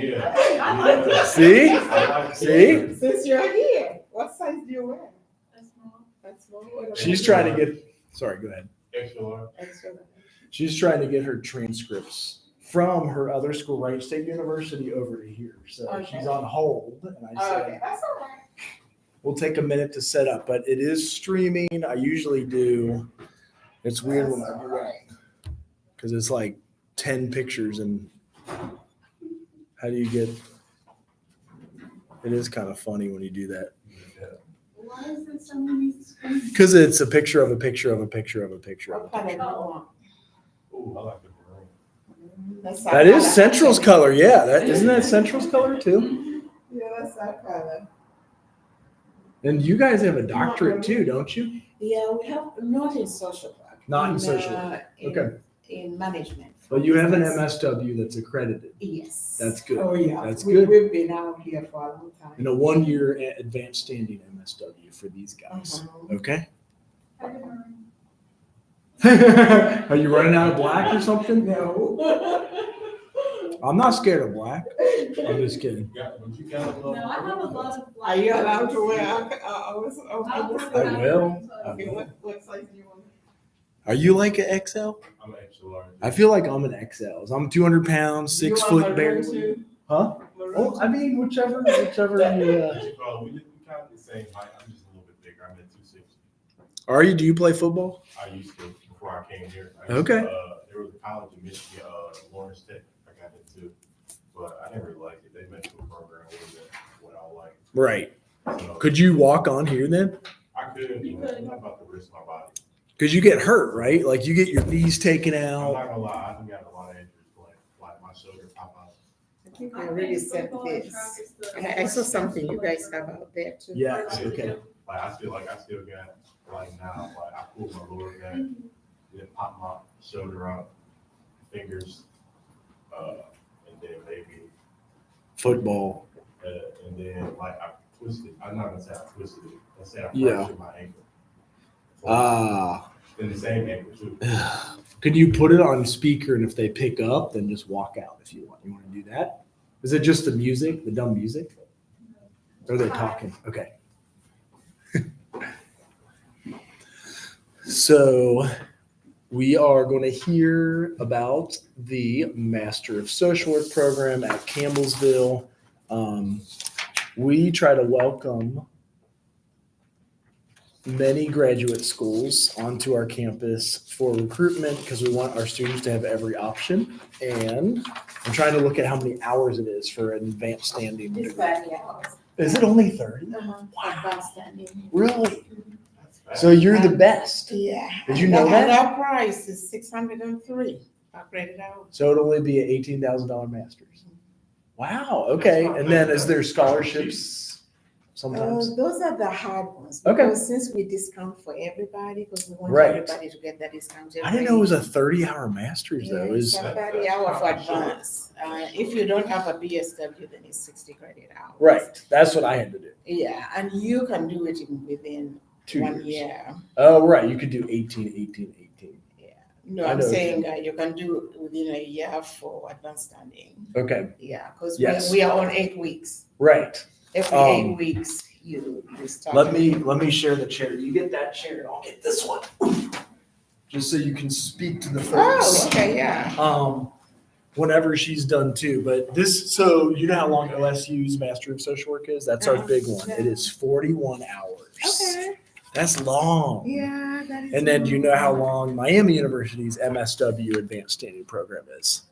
Yeah. I like that. See? I like See? Since you're here, what size do you wear? That's small. That's small. What She's about trying to get, sorry, go ahead. Extra large. extra large? She's trying to get her transcripts from her other school, Wright State University, over to here. So Okay. she's on hold. And I Oh, said, okay, that's all right. we'll take a minute to set up, but it is streaming. I usually do. It's weird when I do that because it's like 10 pictures and how do you get, it is kind of funny when you do that. Why is it so many screens? Because it's a picture of a picture of a picture of a picture of a What color do picture. you want? Ooh, I like the maroon. That's our That is color. Central's color. Yeah, that isn't that Central's color too? Yeah, that's our color. And you guys have a doctorate too, don't you? Yeah, we have, not in social work. Not in social work. Okay. In management. But you have an MSW that's accredited. Yes. That's good. Oh, yeah. That's We- good. We've been out here for a long time. And a 1-year advanced standing MSW for these guys. Mhm. Okay. I didn't Are you running out of black or something? No. I'm not scared of black. I'm just kidding. Would you got a little? No, I have a lot of. Are you allowed to wear? I'll I will. Okay, what size do you want? Are you like an XL? I'm extra large. I feel like I'm an XL. I'm 200 pounds, 6 foot maroon barely. too? Huh? Maroon Oh, I too? mean, whichever you. We kind of the same height. I'm just a little bit bigger. I'm at 260. Are you? Do you play football? I used to before I came here. Okay. There was a college in Michigan, Lawrence Tech. I got into, but I never really liked it. They messed with the program a little bit. What I like. Right. So, Could you walk on here then? I could. You But could. I'm not about to risk my body. Because you get hurt, right? Like you get your knees taken I'm out. not gonna lie. I think I have a lot of injuries playing. Like my shoulder pop out. I think I really said this. I saw something you guys have out there too. Yes. Okay. Like I feel like I still got like now. Like I pulled my lower back, then pop my shoulder out, fingers, and then maybe, Football. and then like I twisted. I'm not gonna say I twisted it. Let's say I Yeah. fractured my ankle. Ah. Then the same ankle too. Could you put it on speaker and if they pick up, then just walk out if you want? You want to do that? Is it just the music, the dumb music? Or are they talking? Okay. So we are going to hear about the Master of Social Work program at Campbellsville. We try to welcome many graduate schools onto our campus for recruitment because we want our students to have every option. And I'm trying to look at how many hours it is for an advanced standing It's degree. 30 hours. Is it only 30? Advanced standing. Really? So you're the best. Yeah. Did you know And that? our price is 603 per credit hour. So it'll only be an $18,000 master's. Wow. Okay. And then is there scholarships sometimes? Those are the hard ones. Okay. Because since we discount for everybody, because we want Right. everybody to get that discount. I didn't know it was a 30-hour master's though. Yeah, Is it's a 30 hour for advance. If you don't have a BSW, then it's 60 credit hours. right. That's what I had to do. Yeah, and you can do it within 2 1 years. year. Oh, right. You could do 18, 18, 18. Yeah. No, I I'm know what saying you can do it within a year for advanced standing. Okay. Yeah, because Yes. we are on 8 weeks. Right. Every 8 weeks, you start. Let me share the chair. You get that chair and I'll get this one. Just so you can speak to the folks. Oh, okay, yeah. Whenever she's done too. But this, so you know how long OSU's Master of Social Work is? That's our big one. It is 41 hours. Okay. That's long. Yeah, that is. And then do you know how long Miami University's MSW Advanced Standing Program is?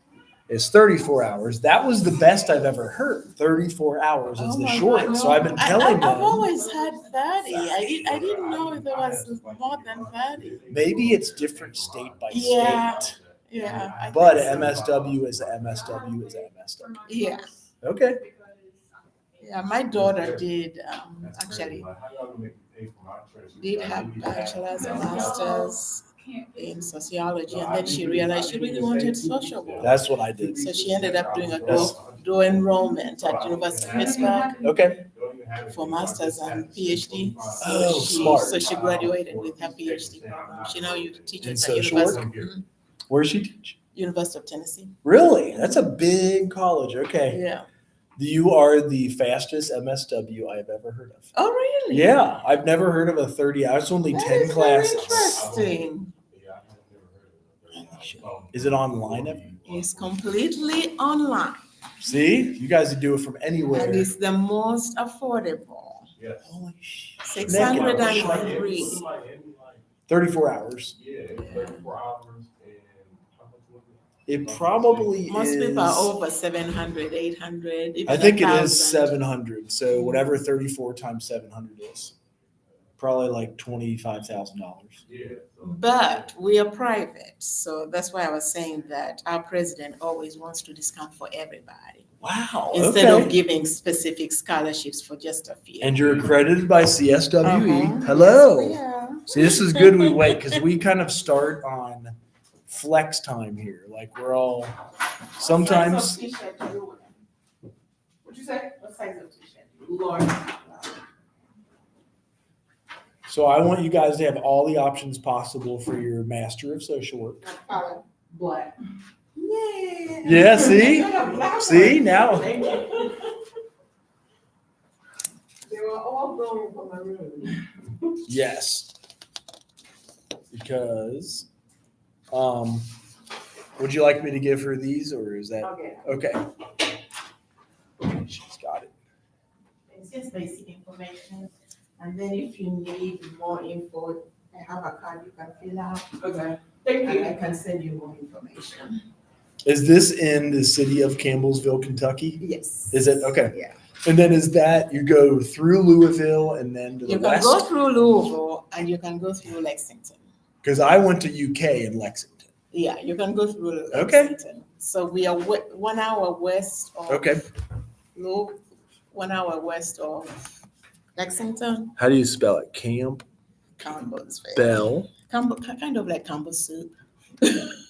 It's 34 hours. That was the best I've ever heard. 34 hours is Oh the my shortest. God, So I've been no. telling I've them always had 30. I didn't know if there was more than 30. maybe it's different state by Yeah. state. Yeah. I But think so. MSW is a MSW is a MSW. Yeah. Okay. Yeah, my daughter did actually Like, how y'all gonna make me pay for my treasure? did have bachelor's and master's in sociology, and then she realized she really wanted social work. That's what I did. So she ended up doing a dual enrollment at University of Pittsburgh Okay. for master's and PhD. Oh, smart. So she graduated with her PhD program. She now teaches In at social University, Where's she teach? University of Tennessee. Really? That's a big college. Okay. Yeah. You are the fastest MSW I've ever heard of. Oh, really? Yeah, I've never heard of a 30 hours. It's only That 10 is very classes. interesting. Yeah, I've never heard of it. Is it online ever? It's completely online. See, you guys would do it from anywhere. And it's the most affordable. Yes. Holy shit. 603. 34 hours. Yeah, 34 hours and how much was it? It probably Most is. people are over 700, 800. Even I think it 1,000. is 700. So whatever 34 times 700 is, probably like $25,000. Yeah. So, But we are private. So that's why I was saying that our president always wants to discount for everybody Wow. instead okay. of giving specific scholarships for just a few. And you're accredited by CSWE. Uh-huh. Hello. Yes, we are. See, this is good we wait because we kind of start on flex time here. Like we're all sometimes. What size of t-shirt do you wear? What'd you say? What size of t-shirt? Lord. So I want you guys to have all the options possible for your Master of Social Work. Black. Yeah. Yeah, see? Black See, one. now. They were all going for my room. Yes. Because, would you like me to give her these or is that, Okay. okay. She's got it. It's just basic information. And then if you need more info, I have a card you can fill out. Okay. Thank you. And I can send you more information. Is this in the city of Campbellsville, Kentucky? Yes. Is it? Okay. Yeah. And then is that, you go through Louisville and then to the You can west? go through Louisville and you can go through Lexington. Because I went to UK in Lexington. Yeah, you can go through Okay. Lexington. So we are 1 hour west of Okay. 1 hour west of Lexington, How do you spell it? Campbellsville. kind of like Campbell soup.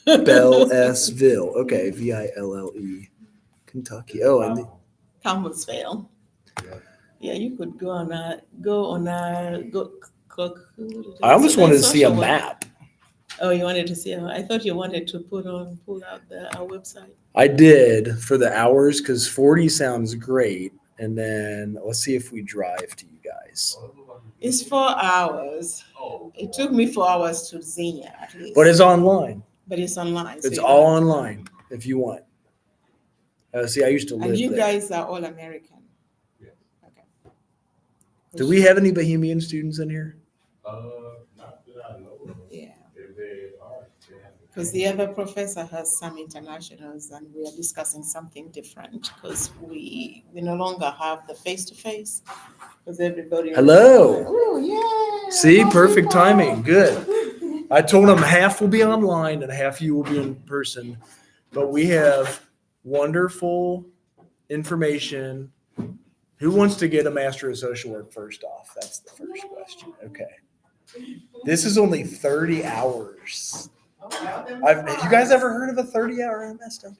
Bellsville. Okay. Ville. Kentucky. Oh, and the, Campbellsville. Yeah. Yeah, you could go cook. I almost wanted to see a map. Oh, you wanted to see? I thought you wanted to pull out our website. I did for the hours because 40 sounds great. And then let's see if we drive to you guys. It's 4 hours. Oh. It took me 4 hours to Xenia at least. But it's online. But it's online. so It's you all don't- online if you want. See, I used to live And you there. guys are all American. Yeah. Okay. Do we have any Bohemian students in here? Not that I know of. Yeah. If they are, they have to- Because the other professor has some internationals, and we are discussing something different because we no longer have the face-to-face because everybody. Hello. Oh, yeah. See, More perfect people. timing. Good. I told them half will be online and half you will be in person. But we have wonderful information. Who wants to get a Master of Social Work first off? That's the first question. Okay. This is only 30 hours. Have you guys ever heard of a 30-hour MSW? This is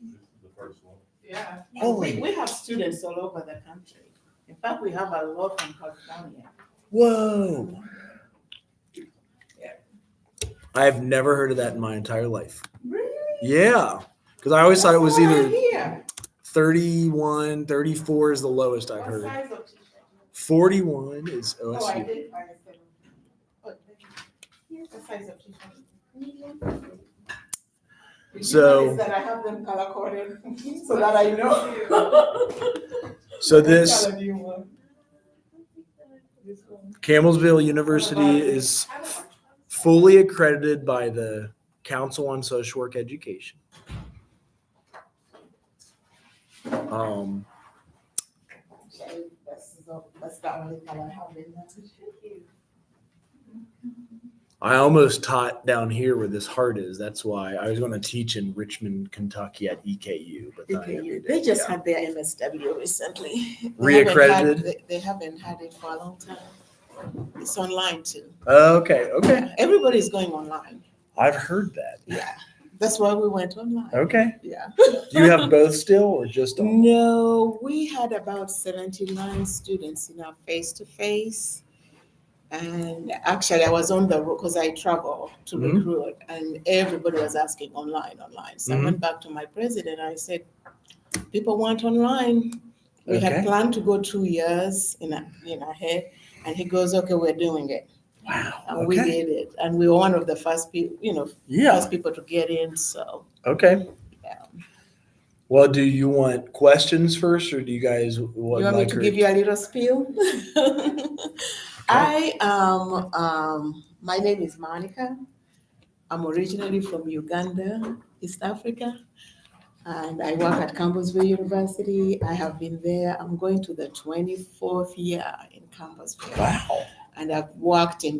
the first one. Yeah. Holy. We have students all over the country. In fact, we have a lot from California. Whoa. I've never heard of that in my entire life. Really? Yeah. Because I always thought it was either Here. 31, 34 is the lowest I've heard. 41 is Oh, I OSU. did find it. Oh, here's the size of t-shirt. Medium. Did you So- notice that I have them color coded so that I know. So What this color do you want? This one. Campbellsville University is fully accredited by the Council on Social Work Education. That's the only color I have in there. I almost taught down here where this heart is. That's why I was going to teach in Richmond, Kentucky at EKU, but then I never did. They just Yeah. had their MSW recently. Reaccredited? They haven't had it for a long time. It's online too. Okay, okay. Yeah, everybody's going online. I've heard that. Yeah, that's why we went online. Okay. Yeah. Do you have both still or just on? No, we had about 79 students in our face-to-face. And actually, I was on the road because I travel to Mhm. recruit, and everybody was asking online. So I Mhm. went back to my president. I said, people want online. We had Okay. planned to go 2 years ahead, and he goes, "Okay, we're doing it," Wow. and we Okay. did it, and we were one of the first people, Yeah. first people to get in. So Okay. yeah. Well, do you want questions first, or do you guys would You want me like to her give you a little spiel? Okay. My name is Monica. I'm originally from Uganda, East Africa, and I work at Campbellsville University. I have been there. I'm going to the 24th year in Campbellsville. Wow. And I've worked in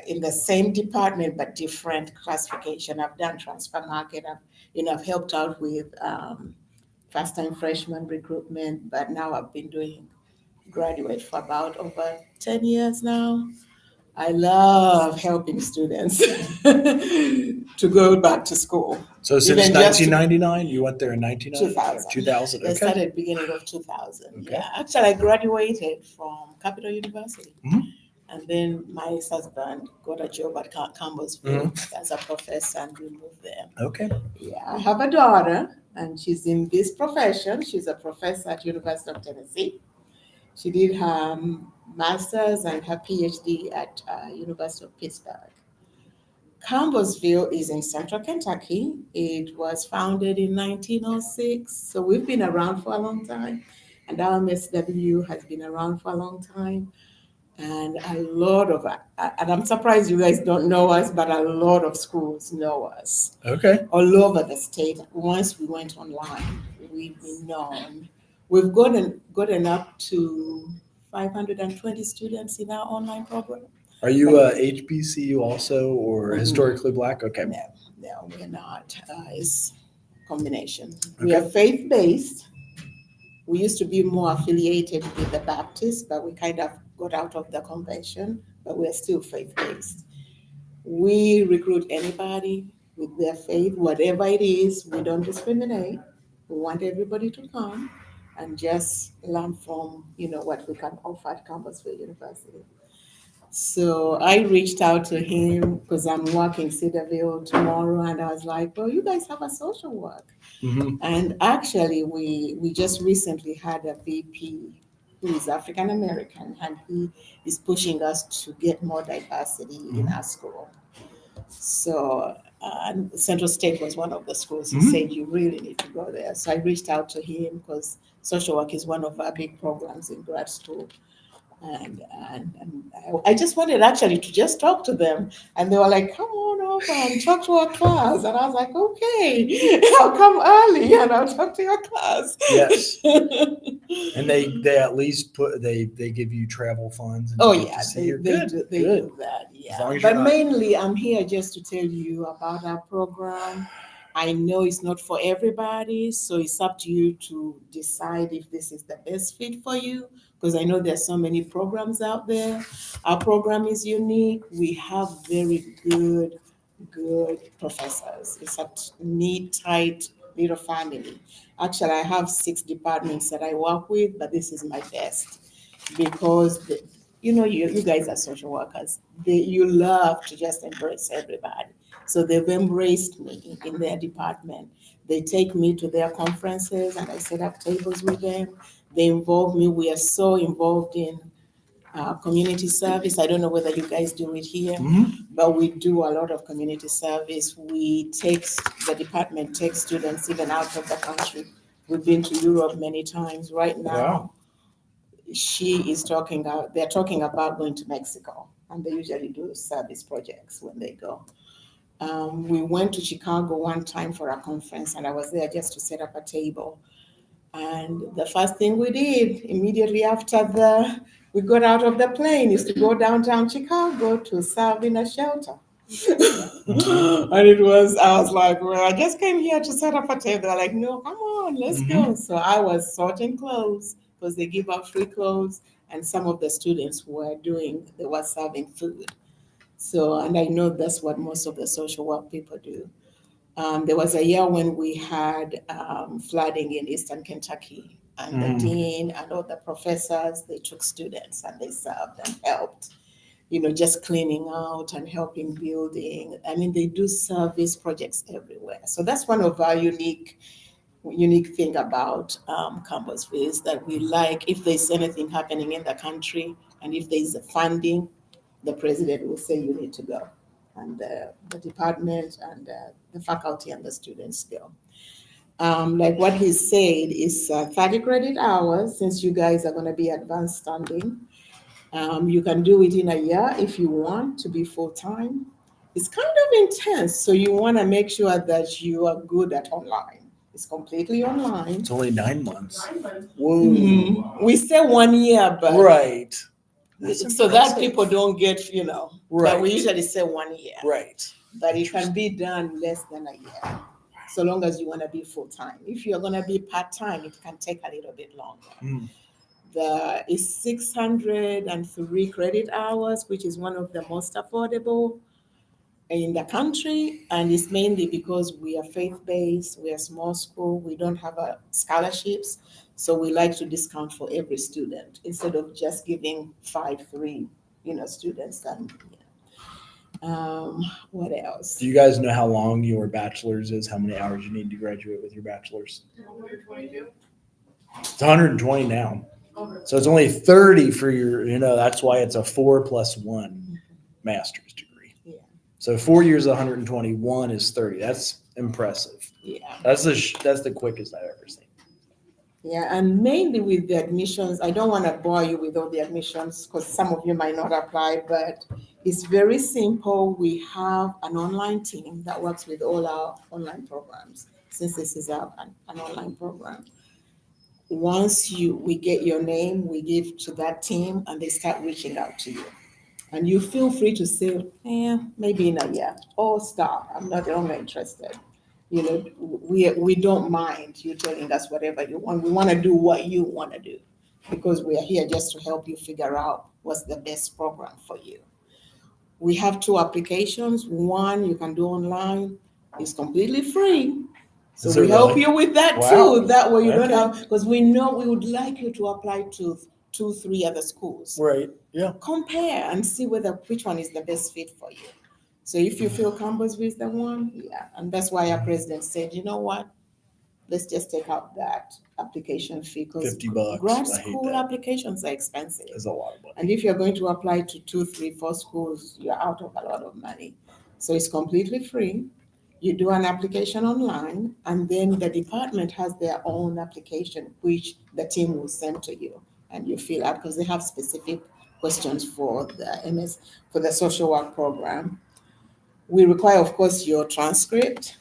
in the same department but different classification. I've done transfer market. I've helped out with first-time freshman recruitment, but now I've been doing graduate for about over 10 years now. I love helping students to go back to school. So since Even just 1999, you went there in 1999? 2000. 2000. I Okay. started beginning of 2000. Okay. Yeah, actually, I graduated from Capital University. Mhm. And then my ex-husband got a job at Campbellsville as a professor, and we moved there. Okay. Yeah, I have a daughter, and she's in this profession. She's a professor at University of Tennessee. She did her master's and her PhD at University of Pittsburgh. Campbellsville is in central Kentucky. It was founded in 1906, so we've been around for a long time. And our MSW has been around for a long time. And and I'm surprised you guys don't know us, but a lot of schools know us Okay. all over the state. Once we went online, we've been known. We've gotten up to 520 students in our online program. Are you HBCU also, or historically black? Okay. No, we're not. It's combination. We are faith-based. We used to be more affiliated with the Baptists, but we kind of got out of the convention, but we're still faith-based. We recruit anybody with their faith, whatever it is. We don't discriminate. We want everybody to come and just learn from, what we can offer at Campbellsville University. So I reached out to him because I'm working Cedarville tomorrow, and I was like, "Well, you guys have a social work." Mm-hmm. And actually, we just recently had a VP who is African American, and he is pushing us to get more diversity in our school. So Central State was one of the schools. He said, "You really need to go there." So I reached out to him because social work is one of our big programs in grad school. And I just wanted actually to just talk to them, and they were like, "Come on over and talk to our class." And I was like, "Okay, I'll come early and I'll talk to your class." Yes. And they at least they give you travel funds. And Oh you get yeah, to see they her. Good. do that. As long Yeah, as but you're not- mainly I'm here just to tell you about our program. I know it's not for everybody, so it's up to you to decide if this is the best fit for you, because I know there's so many programs out there. Our program is unique. We have very good professors. It's a neat, tight little family. Actually, I have 6 departments that I work with, but this is my best because you guys are social workers. You love to just embrace everybody. So they've embraced me in their department. They take me to their conferences and I set up tables with them. They involve me. We are so involved in community service. I don't know whether you guys do it here, but we do a lot of community service. The department takes students even out of the country. We've been to Europe many times. Right now, Wow. they're talking about going to Mexico, and they usually do service projects when they go. We went to Chicago one time for a conference, and I was there just to set up a table. And the first thing we did immediately after we got out of the plane is to go downtown Chicago to serve in a shelter. And I was like, "Well, I just came here to set up a table." They're like, "No, come on, let's go." So I was sorting clothes because they give out free clothes, and some of the students they were serving food. So, and I know that's what most of the social work people do. There was a year when we had flooding in Eastern Kentucky, and the dean and all the professors, they took students and they served and helped, just cleaning out and helping building. I mean, they do service projects everywhere. So that's one of our unique unique thing about Campbellsville is that we like, if there's anything happening in the country and if there's a funding, the president will say you need to go. And the department and the faculty and the students go. Like what he said is 30 credit hours, since you guys are going to be advanced standing. You can do it in a year if you want to be full-time. It's kind of intense, so you want to make sure that you are good at online. It's completely online. It's only 9 months. 9 months. Whoa. Mhm. We say 1 year, but Right. That's so that impressive. people don't get, but Right. we usually say 1 year. Right. But it can be done less than a year, so long as you want to be full-time. If you're going to be part-time, it can take a little bit longer. Mm. Is 603 credit hours, which is one of the most affordable in the country, and it's mainly because we are faith-based, we are small school, we don't have scholarships, so we like to discount for every student instead of just giving 5-3, students. And what else? Do you guys know how long your bachelor's is? How many hours you need to graduate with your bachelor's? 122. It's 120 now. Over. So it's only 30 for your, that's why it's a 4+1 master's degree. Yeah. So 4 years, 121 is 30. That's impressive. Yeah. That's the quickest I've ever seen. Yeah, and mainly with the admissions, I don't want to bore you with all the admissions because some of you might not apply, but it's very simple. We have an online team that works with all our online programs, since this is an online program. Once we get your name, we give to that team and they start reaching out to you. And you feel free to say, maybe in a year, or stop, I'm no longer interested. We don't mind you telling us whatever you want. We want to do what you want to do because we are here just to help you figure out what's the best program for you. We have 2 applications. One you can do online. It's completely free. So Is it we help really? you with that Wow. too. That way you don't Okay. have, because we know we would like you to apply to 2-3 other schools. Right. Yeah. Compare and see which one is the best fit for you. So if you feel Campbellsville is the one, and that's why our president said, you know what? Let's just take out that application fee because $50. grad I hate school that. applications are expensive. That's a lot of money. And if you're going to apply to 2, 3, 4 schools, you're out of a lot of money. So it's completely free. You do an application online, and then the department has their own application, which the team will send to you, and you fill out because they have specific questions for the social work program. We require, of course, your transcript.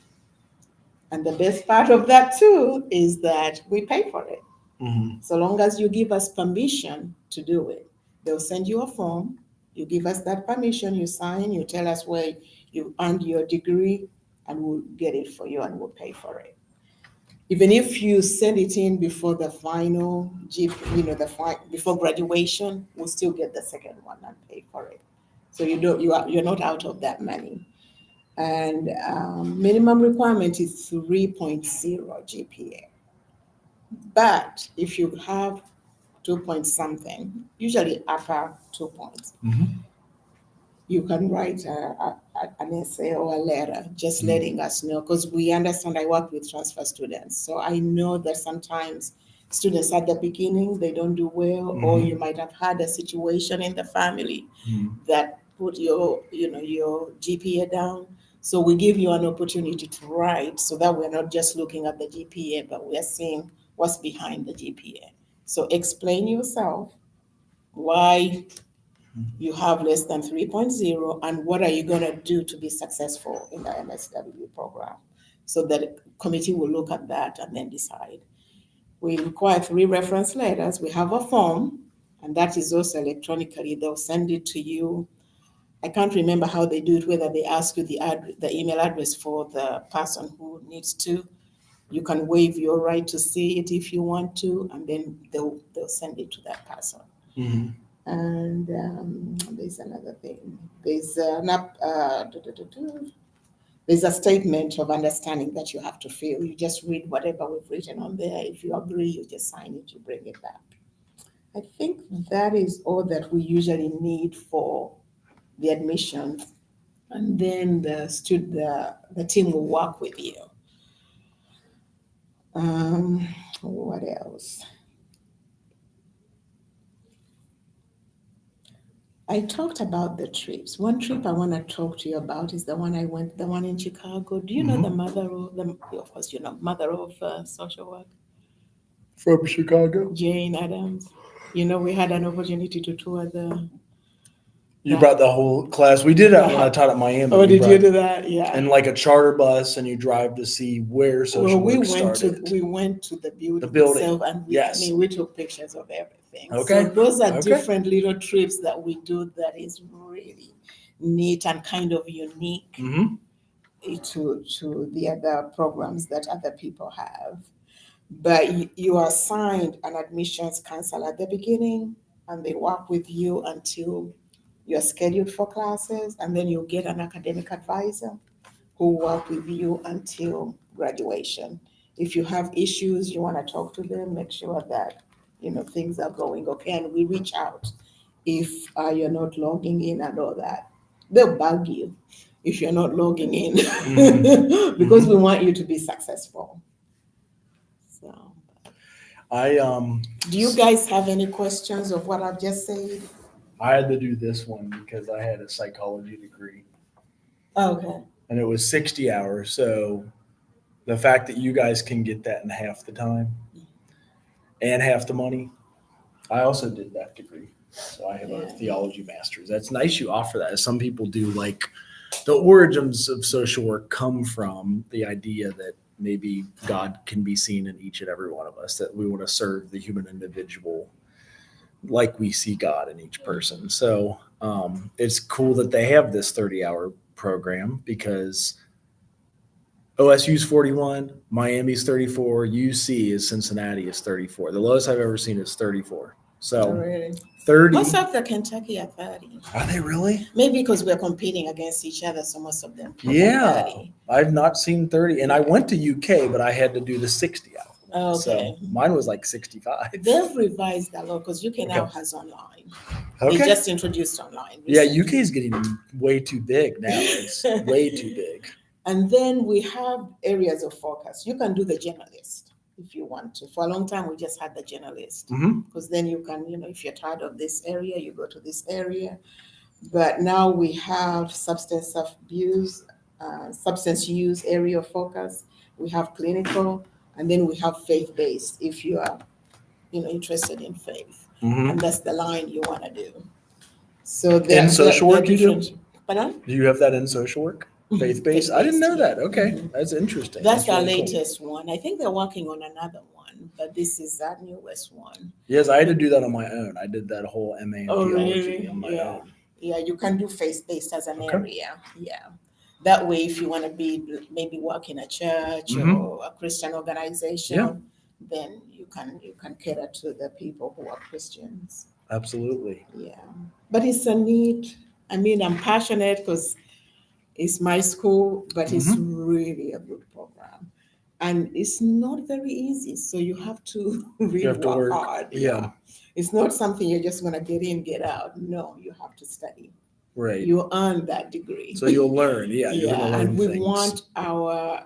And the best part of that too is that we pay for it. Mm-hmm. So long as you give us permission to do it. They'll send you a form, you give us that permission, you sign, you tell us where you earned your degree, and we'll get it for you and we'll pay for it. Even if you send it in before the final before graduation, we'll still get the second one and pay for it. So you're not out of that money. And minimum requirement is 3.0 GPA. But if you have 2 point something, usually upper 2 points, Mm-hmm. you can write an essay or a letter just Mhm. letting us know, because we understand I work with transfer students. So I know that sometimes students at the beginning, they don't do well, or Mhm. you might have had a situation in the family Mhm. that put your GPA down. So we give you an opportunity to write so that we're not just looking at the GPA, but we are seeing what's behind the GPA. So explain yourself, why you have less than 3.0, and what are you going to do to be successful in the MSW program. So the committee will look at that and then decide. We require 3 reference letters. We have a form, and that is also electronically. They'll send it to you. I can't remember how they do it, whether they ask you the email address for the person who needs to. You can waive your right to see it if you want to, and then they'll send it to that person. Mm-hmm. And there's another thing. There's there's a statement of understanding that you have to fill. You just read whatever we've written on there. If you agree, you just sign it, you bring it back. I think that is all that we usually need for the admission, and then the team will work with you. What else? I talked about the trips. One trip I want to talk to you about is the one I went, the one in Chicago. Do you know the mother of the, of course, you know, mother of social work, From Chicago. Jane Addams? You know, we had an opportunity to tour the. You brought the whole class. We did that when I taught at Miami. Oh, did you brought- do that? Yeah. And like a charter bus, and you drive to see where social Well, we work went started. to we went to the building, The building. itself, and we, Yes. I mean, we took pictures of everything. Okay. So those are Okay. different little trips that we do that is really neat and kind of unique Mhm. to the other programs that other people have. But you are assigned an admissions counselor at the beginning, and they work with you until you're scheduled for classes, and then you get an academic advisor who work with you until graduation. If you have issues, you want to talk to them, make sure that things are going okay, and we reach out if you're not logging in and all that. They'll bug you if you're not logging in because we want you to be successful. So, I do you guys have any questions of what I've just said? I had to do this one because I had a psychology degree. Okay. And it was 60 hours. So the fact that you guys can get that in half the time and half the money, I also did that degree. So I have a Yeah. theology master's. That's nice you offer that. Some people do, like the origins of social work come from the idea that maybe God can be seen in each and every one of us, that we want to serve the human individual like we see God in each person. So it's cool that they have this 30-hour program because OSU's 41, Miami's 34, UC is Cincinnati is 34. The lowest I've ever seen is 34. So Really? 30. Most of the Kentucky are 30. Are they really? Maybe because we're competing against each other, so most of them. are Yeah. 30. I've not seen 30. And I went to UK, but I had to do the 60 hour. Okay. So mine was like 65. They've revised a lot because UK now Okay. has online. Okay. They just introduced online. Yeah, recently. UK is getting way too big now. It's way too big. And then we have areas of focus. You can do the generalist if you want to. For a long time, we just had the generalist Mhm. because then you can, if you're tired of this area, you go to this area. But now we have substance use area of focus. We have clinical, and then we have faith-based if you are, interested in faith. Mhm. And that's the line you want to do. So there, In social there are work you do? different. Pardon? Do you have that in social work? Faith-based? I didn't know Faith-based, that. Okay. Mhm. That's interesting. That's our really cool. latest one. I think they're working on another one, but this is our newest one. Yes, I had to do that on my own. I did that whole MA in Oh, theology really? on my Yeah. own. Yeah, you can do faith-based as an Okay. area. Yeah. That way, if you want to be maybe work in a church Mhm. or a Christian organization, Yeah. then you can cater to the people who are Christians. Absolutely. Yeah. But it's a neat, I'm passionate because it's my school, but it's really a good program. And it's not very easy. So you have to really have to work. hard. Yeah. It's not something you're just going to get in, get out. No, you have to study. Right. You earn that degree. So you'll learn. Yeah. You're going to learn and we things. want our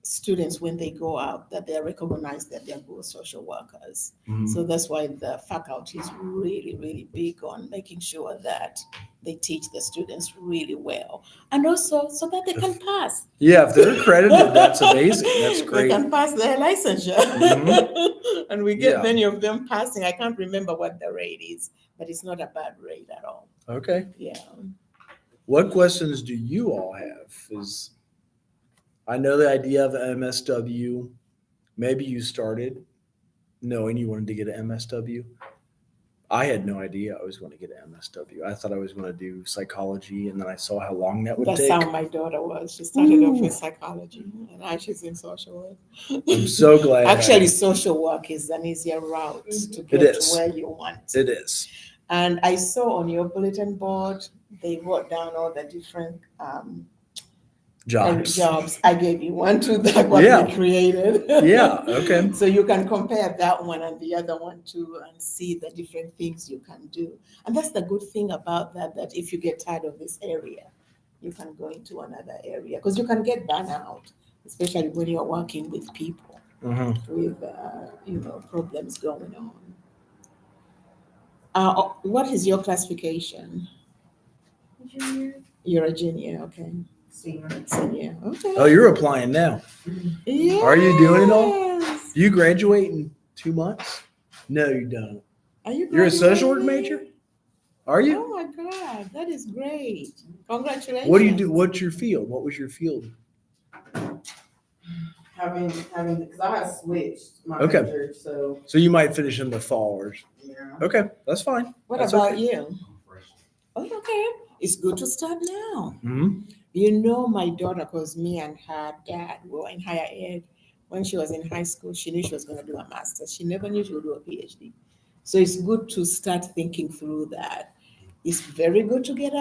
students, when they go out, that they're recognized that they're good social workers. Mhm. So that's why the faculty is really, really big on making sure that they teach the students really well. And also so that they can pass. Yeah. If they're accredited, that's amazing. That's great. They can pass their licensure. Mhm. And we get Yeah. many of them passing. I can't remember what the rate is, but it's not a bad rate at all. Okay. Yeah. What questions do you all have? I know the idea of MSW. Maybe you started knowing you wanted to get an MSW. I had no idea I was going to get an MSW. I thought I was going to do psychology, and then I saw how long that would That's take. how my daughter was. She started off Ooh. with psychology, and now she's in social work. I'm so glad. Actually, social work is an easier route to get is. to where you want. It is. And I saw on your bulletin board, they wrote down all the different Jobs. I gave you one too, that what Yeah. we created. Yeah. Okay. So you can compare that one and the other one too and see the different things you can do. And that's the good thing about that if you get tired of this area, you can go into another area because you can get burnout, especially when you're working with people. with problems going on. What is your classification? Junior. You're a junior, okay. Senior, okay. Oh, you're applying now. Yes. Are you doing it all? Do you graduate in 2 months? No, you don't. Are you You're a social work graduating? major? Are you? Oh my God, that is great. Congratulations. What do you do? What's your field? What was your field? Having, because I have switched my Okay. major, so. So you might finish in the fall or. Yeah. Okay, that's fine. What That's about okay. you? I'm fresh. Oh, okay. It's good to start now. Mm-hmm. My daughter, because me and her dad were in higher ed. When she was in high school, she knew she was going to do a master's. She never knew she would do a PhD. So it's good to start thinking through that. It's very good to get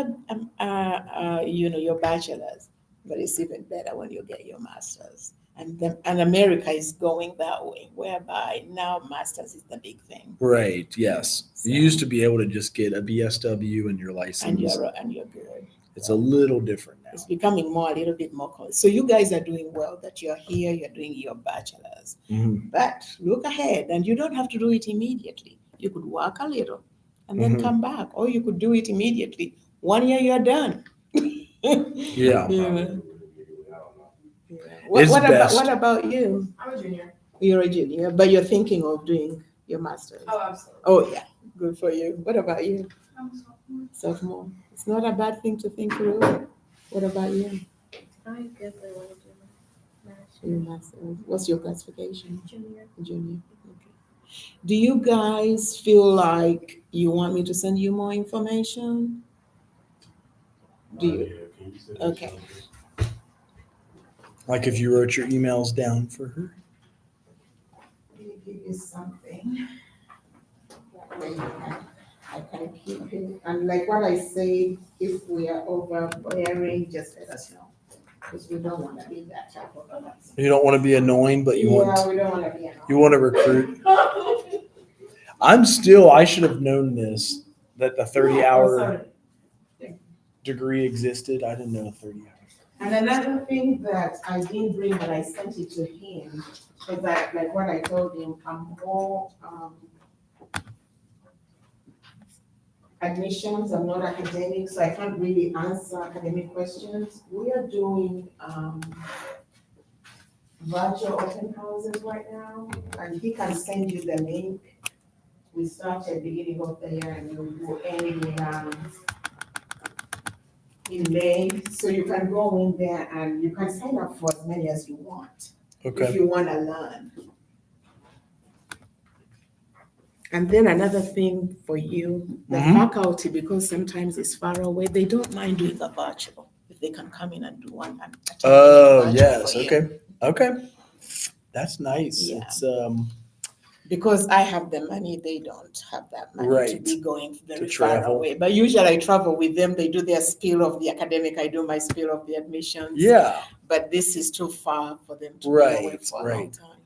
your bachelor's, but it's even better when you get your master's. And America is going that way, whereby now master's is the big thing, Right. Yes. You used to be able to just get a BSW and your license. and you're good. It's a little different now. It's becoming a little bit more common. So you guys are doing well that you're here, you're doing your bachelor's. Mm-hmm. But look ahead, and you don't have to do it immediately. You could work a little and then Mhm. come back, or you could do it immediately. 1 year, you're done. Yeah. Probably Yeah. do it immediately, I don't know. It's best. What about you? I'm a junior. You're a junior, but you're thinking of doing your master's. Oh, absolutely. Oh, yeah, good for you. What about you? I'm a sophomore. Sophomore. It's not a bad thing to think through. What about you? I guess I want to do Your master's. What's your classification? junior. Junior. Okay. Do you guys feel like you want me to send you more information? Do you? Yeah, can you send me Okay. something? Like if you wrote your emails down for her. Let me give you something. That way I can keep it. And like what I said, if we are overbearing, just let us know. Because we don't want to be that type of person. You don't want to be annoying, but you Yeah, want we don't want to be annoying. you want to recruit. I should have known this, that the 30-hour degree existed. I didn't know 30 hours. And another thing that I didn't bring, but I sent it to him, is that, like what I told him, I'm more, admissions, I'm not academic, so I can't really answer academic questions. We are doing, virtual open houses right now, and he can send you the link. We start at the beginning of the year and we will end in May, so you can go in there and you can sign up for as many as you want, if Okay. you want to learn. And then another thing for you, the Mhm. faculty, because sometimes it's far away, they don't mind doing a virtual, if they can come in and do one. And attend Oh, virtual yes. for you. Okay. Okay. That's nice. Yeah. It's Because I have the money, they don't have that money to Right. be going very To far travel. away. But usually I travel with them, they do their spiel of the academic, I do my spiel of the admissions. yeah. But this is too far for them to be away Right, for a long right. time.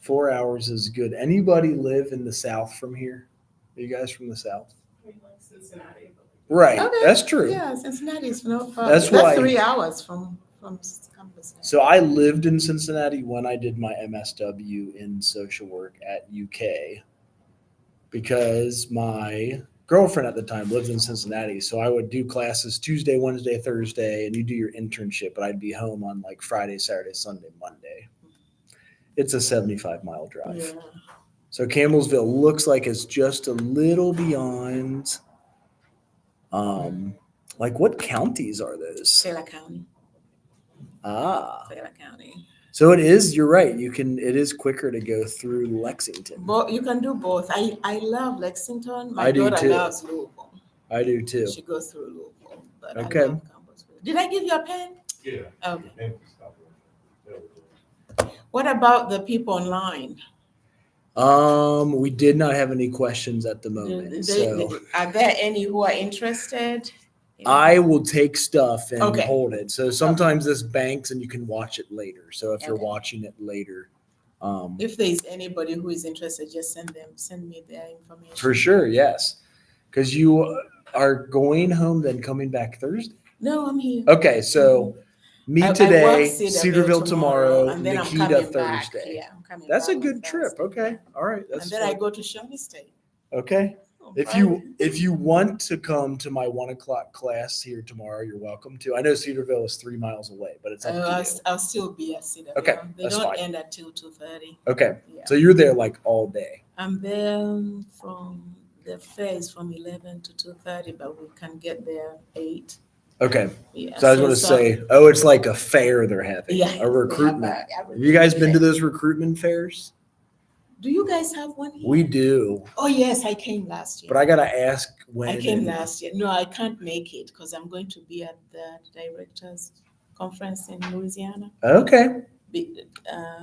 4 hours is good. Anybody live in the South from here? Are you guys from the South? I mean, like Cincinnati. Right. Okay, That's true. Yeah, Cincinnati is not far. That's why- 3 hours from campus. So I lived in Cincinnati when I did my MSW in social work at UK because my girlfriend at the time lived in Cincinnati. So I would do classes Tuesday, Wednesday, Thursday, and you do your internship, but I'd be home on like Friday, Saturday, Sunday, Monday. It's a 75-mile drive. Yeah. So Campbellsville looks like it's just a little beyond. Like what counties are those? Taylor County. Taylor County. So it is, you're right. It is quicker to go through Lexington. But you can do both. I love Lexington. My I do daughter too. loves Louisville. I do too. She goes through Louisville. But Okay. I love Campbellsville. Did I give you a pen? Yeah. Okay. Thank you, stop it. What about the people online? We did not have any questions at the moment. So Are there any who are interested? I will take stuff and Okay. hold it. So sometimes this banks and you can watch it later. So if you're Okay. watching it later, If there is anybody who is interested, just send me their information. for sure, yes. Because you are going home, then coming back Thursday. No, I'm here. Okay, so Me I work today, Cedarville Cedarville tomorrow, and then I'm Nikita coming back. Thursday. Yeah, I'm coming That's a back on good trip. Thursday. Okay. All right. And That's then I fine. go to Shawnee State. Okay. on If Friday. you want to come to my 1:00 class here tomorrow, you're welcome to. I know Cedarville is 3 miles away, but it's up to you. I'll still be at Cedarville. Okay, They that's don't fine. end until 2:30. Okay. Yeah. So you're there like all day. I'm there from the fair is from 11 to 2:30, but we can get there 8. Okay. Yeah. So I was going to say, oh, it's like a fair they're having, yeah, a recruitment. Have Have you guys been to those recruitment fairs? Do you guys have one here? We do, Oh yes, I came last year. but I got to ask when. I came and- last year. No, I can't make it because I'm going to be at the directors conference in Louisiana. Okay.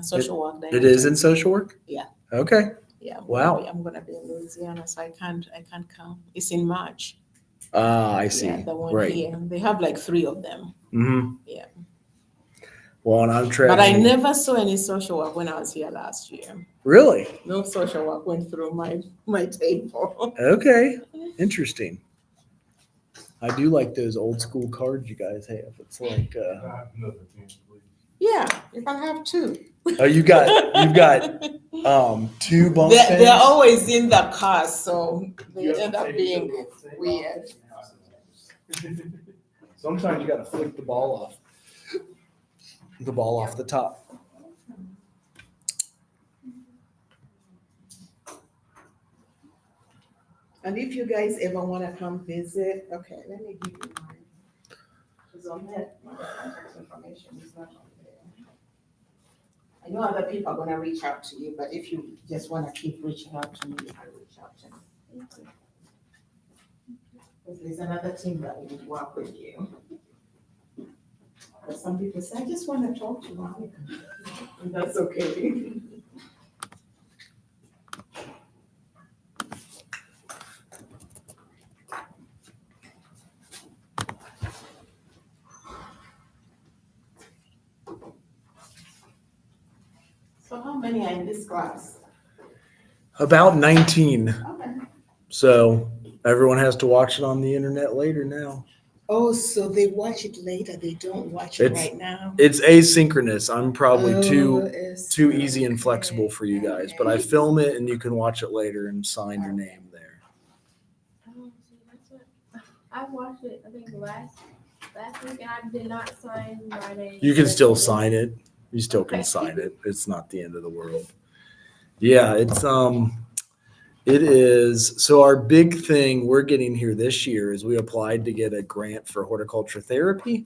Social work. It is in social work? Yeah. Okay. Yeah. Wow. I'm gonna be in Louisiana, so I can't come. It's in March. I see. Yeah, the one Right. here. They have like 3 of them. Mm-hmm. Yeah. Well, and I'm traveling. But I never saw any social work when I was here last year. Really? No social work went through my table. Okay. Interesting. I do like those old school cards you guys have. It's like, Another thing, please. Yeah, you can have 2. oh, you've got 2 bunk They're beds? always in the car, so they You have end to up take being the little thing weird. off. Sometimes you got to flick the ball off. The ball off the top. And if you guys ever want to come visit, okay, let me give you mine. Because on that, my contact information is not on there. I know other people are going to reach out to you, but if you just want to keep reaching out to me, you can reach out to me. Because there's another team that will work with you. But some people say, I just want to talk to Monica. And that's okay. So how many are in this class? About 19. Okay. So everyone has to watch it on the internet later now. Oh, so they watch it later, they don't watch it It's- right now? It's asynchronous. I'm probably Oh, too it's- easy and flexible for you guys, but I okay. film it and you can watch it later and sign your name there. Oh, see, that's what, I watched it, I think last week, and I did not sign my name. You can still sign it. You still can Okay. sign it. It's not the end of the world. Yeah, it is. So our big thing we're getting here this year is we applied to get a grant for horticulture therapy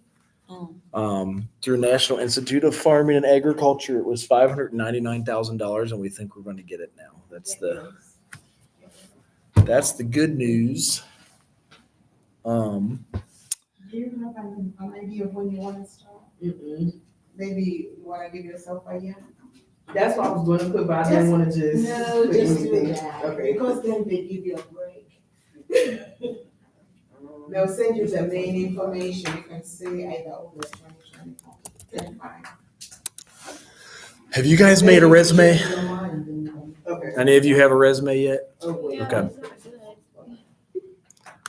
through National Institute of Farming and Agriculture. It was $599,000, and we think we're going to get it now. That's the good news. Do you have an idea of when you want to start? Maybe you want to give yourself a year? That's what I was gonna put, but I didn't wanna just. No, put just do anything. that, Okay. because then they give you a break. They'll send you the main information, you can say either August 2024, 25. Have you guys made a resume? Change your mind, then you can- Okay. Any of you have a resume yet? Oh, wait. Yeah, Okay. it's not good.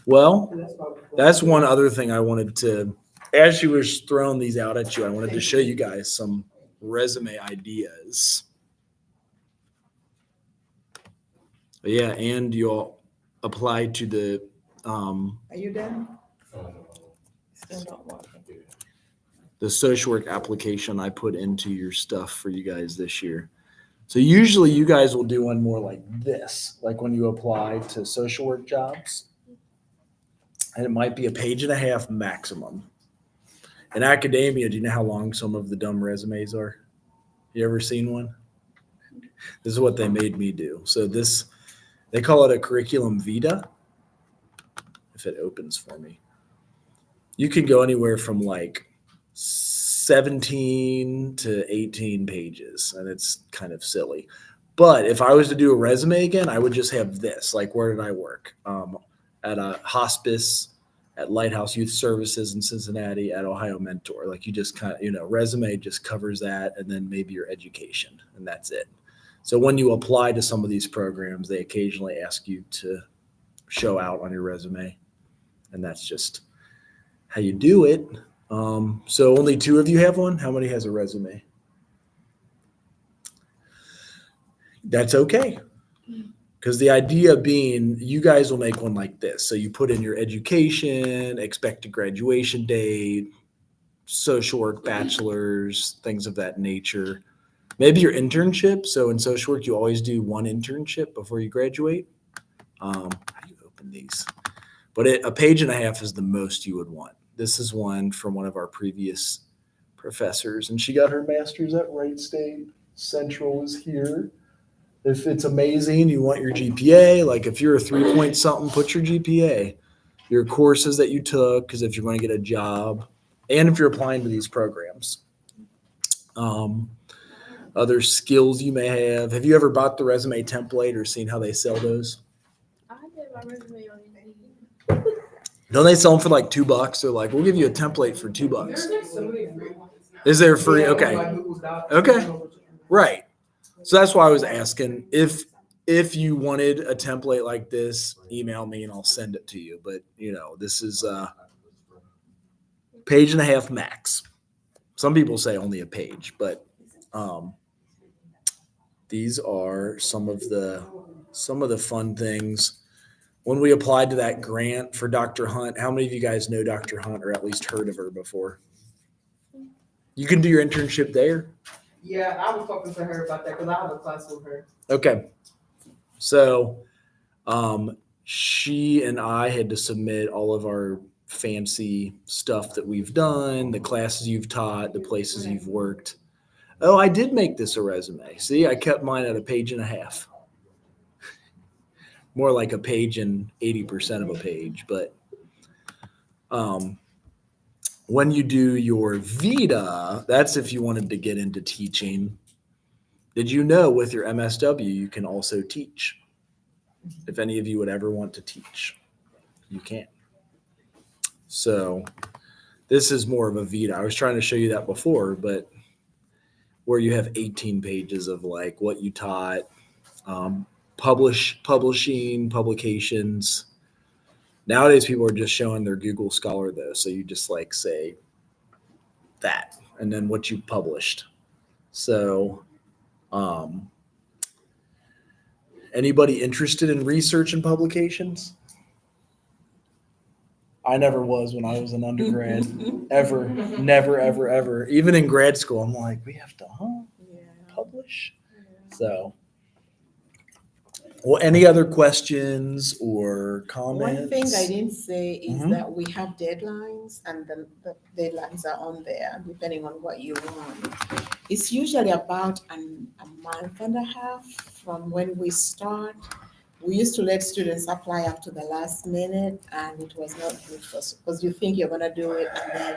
Well, That's probably- that's one other thing I wanted to, as she was throwing these out at you, I wanted to show you guys some resume ideas. But yeah, and you'll apply to the, Are you done? Oh, no. Still not working. the social work application I put into your stuff for you guys this year. So usually you guys will do one more like this, like when you apply to social work jobs. And it might be a page and a half maximum. In academia, do you know how long some of the dumb resumes are? You ever seen one? This is what they made me do. So this, they call it a curriculum vitae. If it opens for me. You can go anywhere from like 17 to 18 pages, and it's kind of silly. But if I was to do a resume again, I would just have this, like, where did I work? At a hospice, at Lighthouse Youth Services in Cincinnati, at Ohio Mentor. Like, you just kind of, resume just covers that, and then maybe your education, and that's it. So when you apply to some of these programs, they occasionally ask you to show out on your resume, and that's just how you do it. So only 2 of you have one? How many has a resume? That's okay. Because the idea being you guys will make one like this. So you put in your education, expected graduation date, social work, bachelor's, things of that nature. Maybe your internship. So in social work, you always do 1 internship before you graduate. How do you open these? But a page and a half is the most you would want. This is one from one of our previous professors, and she got her master's at Wright State. Central is here. If it's amazing, you want your GPA. Like if you're a 3 point something, put your GPA. Your courses that you took, because if you're going to get a job, and if you're applying to these programs. Other skills you may have. Have you ever bought the resume template or seen how they sell those? I did my resume on Indeed. Don't they sell them for like $2? They're like, we'll give you a template for $2. There's so many free ones now. Is there free? Yeah, Okay. like Google Docs. Okay. Right. So that's why I was asking if you wanted a template like this, email me and I'll send it to you. But this is page and a half max. Some people say only a page, but these are some of the fun things. When we applied to that grant for Dr. Hunt, how many of you guys know Dr. Hunt or at least heard of her before? You can do your internship there. Yeah, I was talking to her about that because I have a class with her. Okay. So she and I had to submit all of our fancy stuff that we've done, the classes you've taught, the places you've worked. Oh, I did make this a resume. See, I kept mine at a page and a half. More like a page and 80% of a page. But when you do your VITA, that's if you wanted to get into teaching. Did you know with your MSW, you can also teach? If any of you would ever want to teach, you can. So this is more of a VITA. I was trying to show you that before, but where you have 18 pages of like what you taught, publishing, publications. Nowadays, people are just showing their Google Scholar though. So you just like say that and then what you published. So anybody interested in research and publications? I never was when I was an undergrad. Ever. Never, ever, ever. Even in grad school, I'm like, we have to publish? So, well, any other questions or comments? One thing I didn't say is Mhm. that we have deadlines, and the deadlines are on there depending on what you want. It's usually about a month and a half from when we start. We used to let students apply up to the last minute, and it was not good for us because you think you're going to do it, and then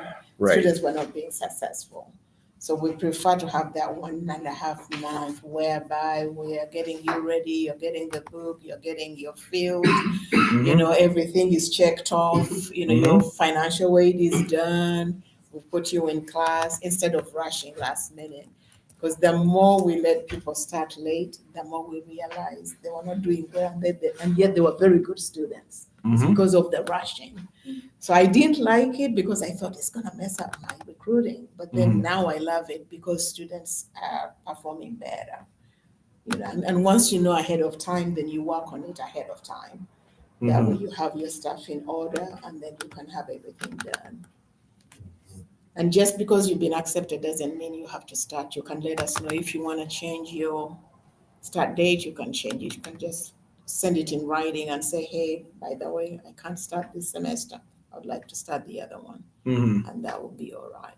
students were not being successful. So we prefer to have that 1.5 month whereby we are getting you ready, you're getting the book, you're getting your field, everything is checked off, your financial aid is done. We put you in class instead of rushing last minute. Because the more we let people start late, the more we realize they were not doing well, and yet they were very good students. It's because of the rushing. So I didn't like it because I thought it's going to mess up my recruiting. But then now I love it because students are performing better. And once you know ahead of time, then you work on it ahead of time. That way you have your stuff in order, and then you can have everything done. And just because you've been accepted doesn't mean you have to start. You can let us know if you want to change your start date, you can change it. You can just send it in writing and say, hey, by the way, I can't start this semester. I would like to start the other one. And that will be all right.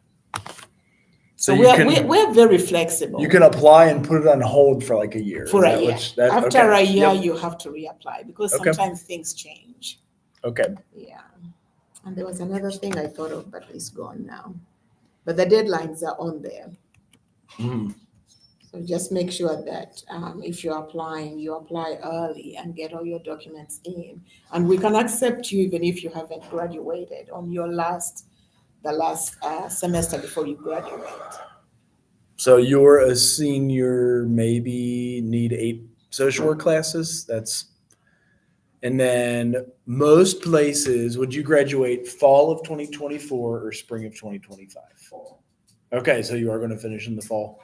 So we're very flexible. You can apply and put it on hold for like a year. For a year. After a year, you have to reapply because sometimes things change. Okay. Yeah. And there was another thing I thought of, but it's gone now. But the deadlines are on there. So just make sure that if you're applying, you apply early and get all your documents in. And we can accept you even if you haven't graduated on the last semester before you graduate. So you're a senior, maybe need 8 social work classes. And then most places, would you graduate fall of 2024 or spring of 2025? Okay, so you are going to finish in the fall,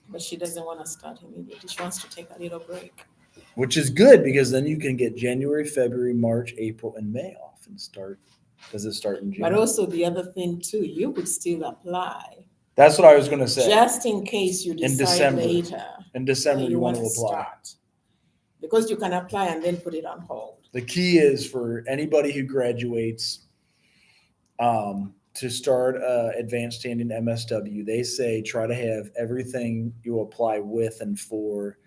But she doesn't want to start immediately. She wants to take a little break. which is good because then you can get January, February, March, April, and May off and start. Does it start in June? But also the other thing too, you could still apply That's what I was going to say. just in case you decide December. later In December, that you want to to apply. start. Because you can apply and then put it on hold. The key is for anybody who graduates to start advanced standing MSW, they say try to have everything you apply with and for,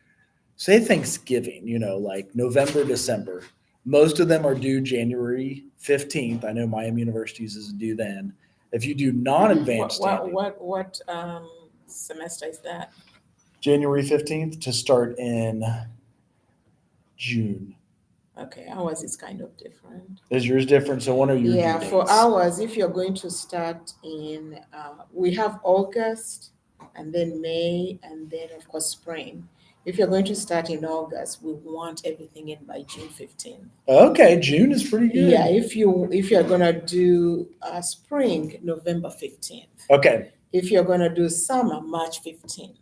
say Thanksgiving, like November, December. Most of them are due January 15th. I know Miami University's is due then. If you do non-advanced standing, What semester is that? January 15th to start in June. Okay, ours is kind of different. Is yours different? So when are your Yeah, due for dates? ours, if you're going to start in, we have August and then May and then of course spring. If you're going to start in August, we want everything in by June 15th. Okay, June is pretty good. Yeah, if you're gonna do spring, November 15th. Okay, If you're gonna do summer, March 15th.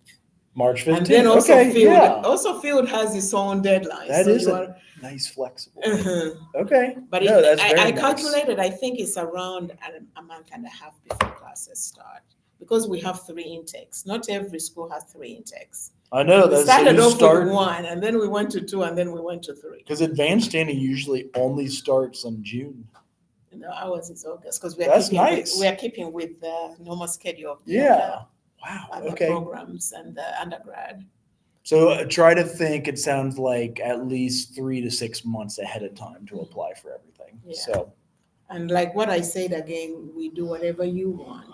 March 15th. And then also Okay, field, yeah. also field has its own deadline. That so is you a- are- Nice, flexible. Mhm. Okay. But No, that's very I nice. calculated, I think it's around a month and a half before classes start. Because we have 3 intakes. Not every school has 3 intakes. I know We that's started you off start with 1 and then we went to 2 and then we went to 3. because advanced standing usually only starts in June. No, ours is August because That's nice. we are keeping with the normal schedule of the Yeah. Wow. other Okay. programs and the undergrad. So try to think. It sounds like at least 3 to 6 months ahead of time to apply for everything. Yeah. So And like what I said again, we do whatever you want.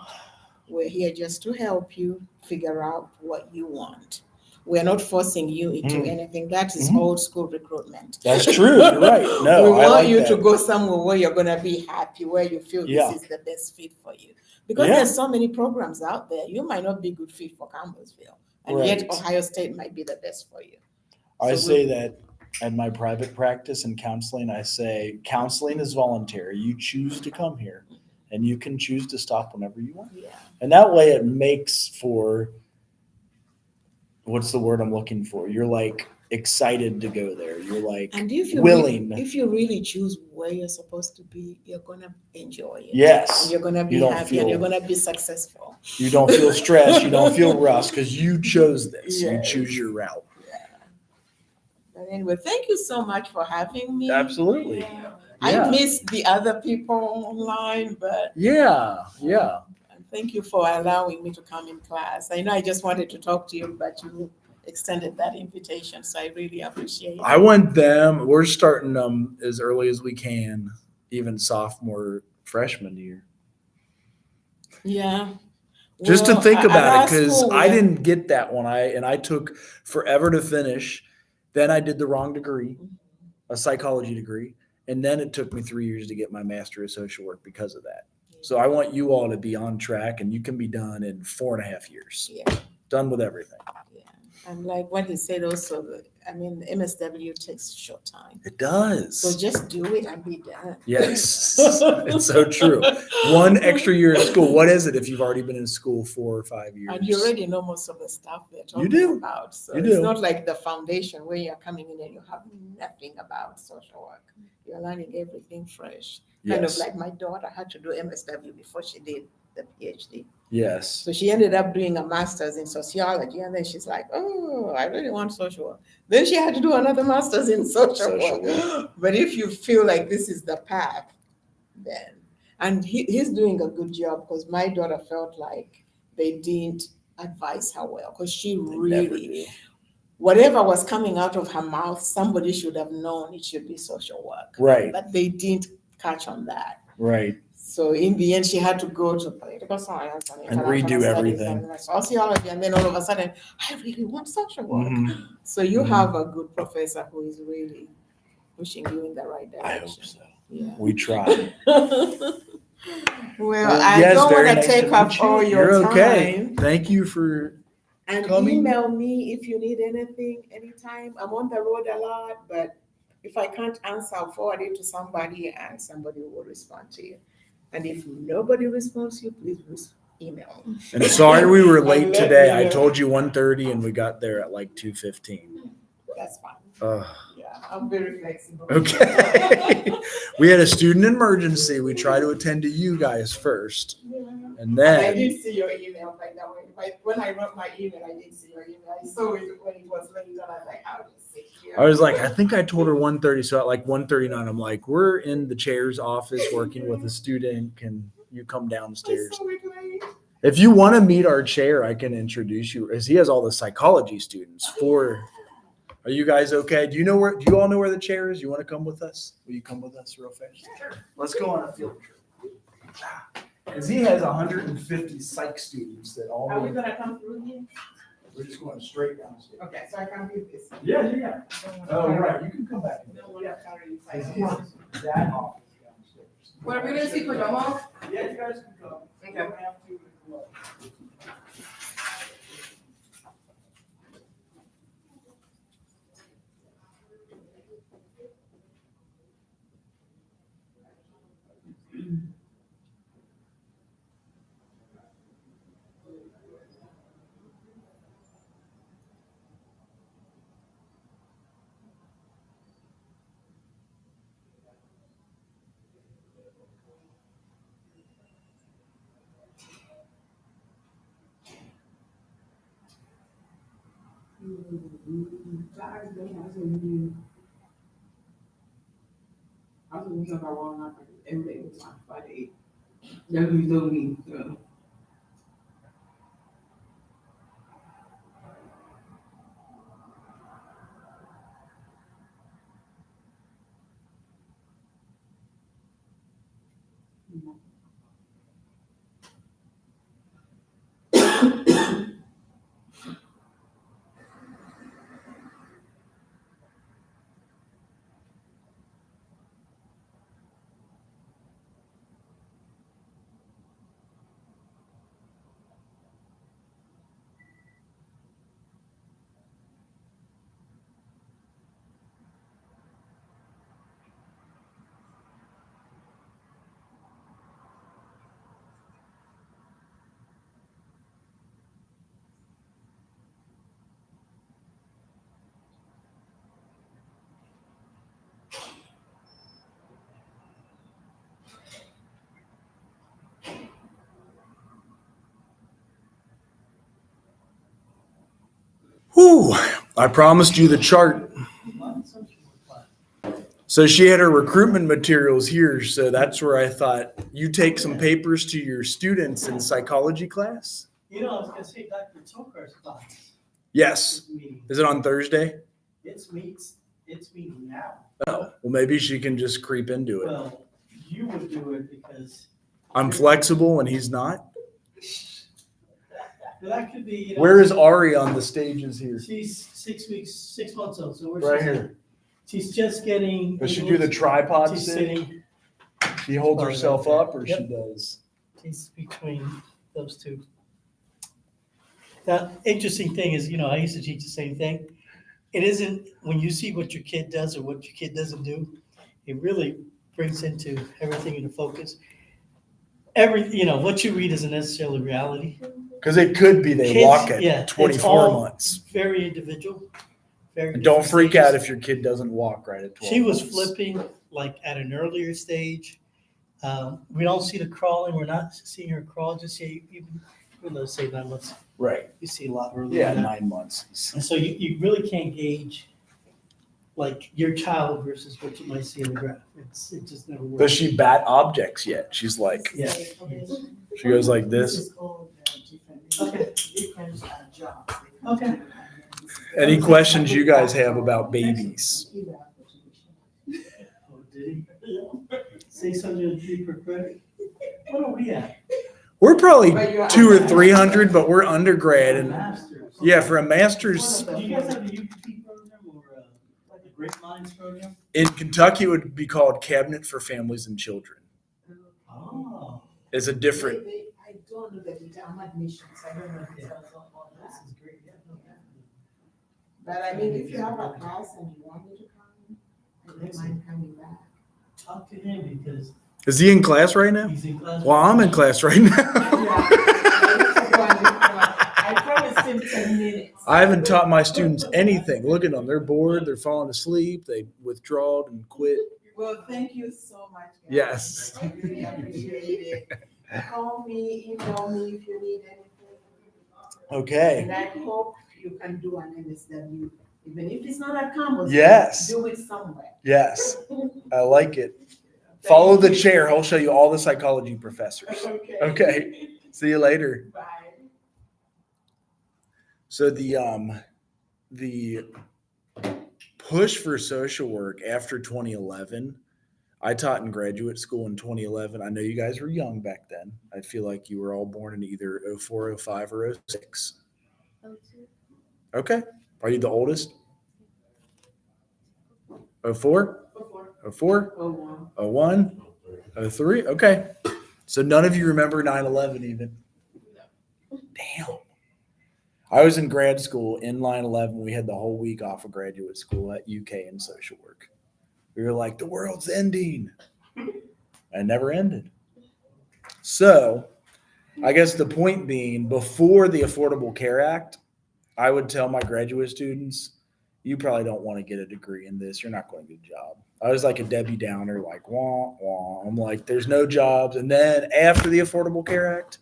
We're here just to help you figure out what you want. We're not forcing you into Mhm. anything. That is Mhm. old school recruitment. that's true. You're right. No, we I want like you that. to go somewhere where you're gonna be happy, where you feel Yeah. this is the best fit for you. Because Yeah. there's so many programs out there, you might not be a good fit for Campbellsville, and Right. yet Ohio State might be the best for you. I So say that at my private practice and counseling, I say counseling is voluntary. You choose to come here and you can choose to stop whenever you want. Yeah. And that way it makes for, what's the word I'm looking for? You're like excited to go there. You're like And if you willing. if you really choose where you're supposed to be, you're gonna enjoy it. Yes. And you're gonna be You don't happy and you're feel- gonna be successful. You don't feel stressed. You don't feel rust because you chose this. You Yes. choose your route. Yeah. But anyway, thank you so much for having me. Absolutely. Yeah. I Yeah. missed the other people online, but Yeah. Yeah. thank you for allowing me to come in class. I know I just wanted to talk to you, but you extended that invitation, so I really appreciate it. I want them. We're starting them as early as we can, even sophomore, freshman year. Yeah. Just to Well, think at about our it, because school, I we- didn't get that one. I took forever to finish. Then I did the wrong degree, a psychology degree, and then it took me 3 years to get my master of social work because of that. So I want you all to be on track, and you can be done in 4.5 years. Yeah. Done with everything. Yeah. And like what he said also, I mean, MSW takes a short time. It does. So just do it and be done. Yes, it's so true. 1 extra year of school. What is it if you've already been in school 4 or 5 years? And you already know most of the stuff they're talking do. about. So You it's do. not like the foundation where you're coming in and you have nothing about social work. You're learning everything fresh. Kind of Yes. like my daughter had to do MSW before she did the PhD. Yes. So she ended up doing a master's in sociology, and then she's like, "Oh, I really want social work." Then she had to do another master's in social work. But if you feel like this is the path, then and he's doing a good job because my daughter felt like they didn't advise her well because she They never really do. whatever was coming out of her mouth, somebody should have known it should be social work. Right. But they didn't catch on that. Right. So in the end, she had to go to political science and redo international studies everything. and sociology, and then all of a sudden, I really want social work. Mhm. So you Mhm. have a good professor who is really pushing you in the right I direction. hope so. Yeah. We try. Well, I yes, don't very want nice to take meet up you. all your You're time. okay. Thank you for And coming. email me if you need anything anytime. I'm on the road a lot, but If I can't answer, I'll forward it to somebody and somebody will respond to you. And if nobody responds to you, please email me. And sorry we were And late let today. me I know. told you 1:30 and we got there at like 2:15. That's fine. Ugh. Yeah, I'm very flexible. Okay. We had a student emergency. We try to attend to you guys first. Yeah. And And I then, did see your email, by the way. When I wrote my email, I did see your email. I saw it when it was late, and I was like, I'll just sit here. I was like, I think I told her 1:30. So at like 1:39, I'm like, we're in the chair's office working with a student. Can you come I downstairs? saw it late. If you want to meet our chair, I can introduce you, as he has all the psychology students for. Are you guys okay? Do you all know where the chair is? You want to come with us? Will you come with us real fast? Sure. Let's go on a field trip. Because he has 150 psych students that all Are we know. gonna come through here? We're just going straight downstairs. Okay, so I can do this. Yeah. Oh, right. You can come back. No one will carry it. Because he has that office downstairs. What are we gonna see, Kodomo? Yeah, you guys can come. You Okay. don't have to. Everything was on Friday. That we don't need, Whew, I promised you the chart. So she had her recruitment materials here. So that's where I thought you take some papers to your students in psychology class. You know, I was gonna say Dr. Tokar's class. Yes. is meeting. Is it on Thursday? It's meeting now. Oh, well, maybe she can just creep into it. Well, you would do it because. I'm flexible and he's not. But that could be, you know. Where is Ari on the stages here? She's 6 months old, so where's Right she? here. She's just getting. Does she do the tripod She's sit? sitting, She holds herself up or she Yep. does? she's between those two. The interesting thing is, you know, I used to teach the same thing. It isn't, when you see what your kid does or what your kid doesn't do, it really brings into everything into focus. You know, what you read isn't necessarily reality. Because it could be they Kids, walk at yeah, it's 24 all months. Very individual. Very And don't different freak stages. out if your kid doesn't walk right at 12 She was months. flipping like at an earlier stage. We don't see the crawling. We're not seeing her crawl. Just say, even though say 9 months, Right. you see a lot earlier. Yeah, than that. 9 months. And so you really can't gauge like your child versus what you might see in the graph. It just never works. Does she bat objects yet? She's like, Yeah. she goes like this. is called Okay. different jobs. Okay. Any questions you guys have about babies? Oh, did he? Say something deeper credit. What are we at? We're probably But you're 200 or 300, but we're undergrad. And Masters. yeah, for a master's Do you guys have a UPT program or like a Great Minds program? in Kentucky, it would be called Cabinet for Families and Children. Oh, It's a different, I don't know the detail, I'm admissions, I don't know the Yeah. details on this that. is great. Yeah, no, But I mean, if you have a class and you want me to come, I They mind coming back. Talk to him because Is he in class right now? he's in class. Well, I'm in class right now. I promised him 10 minutes. I haven't taught my students anything. Look at them. They're bored. They're falling asleep. They withdrawed and quit. Well, thank you so much. Guys. Yes. I really appreciate it. Call me, email me if you need anything. Okay. And I hope you can do an MSW, even if it's not at campus. Yes. Do it somewhere. Yes. I like it. Follow the chair. He'll show you all the psychology professors. Okay. Okay. See you later. Bye. So the push for social work after 2011, I taught in graduate school in 2011. I know you guys were young back then. I feel like you were all born in either 04, 05, or 06. Oh, Okay. Are you the oldest? 04? 04? Oh, wow. 01? 03? Okay. So none of you remember 9/11 even. Damn. I was in grad school in 9/11. We had the whole week off of graduate school at UK in social work. We were like, the world's ending. It never ended. So I guess the point being, before the Affordable Care Act, I would tell my graduate students, you probably don't want to get a degree in this. You're not going to get a job. I was like a Debbie Downer, like, wah, wah. I'm like, there's no jobs. And then after the Affordable Care Act,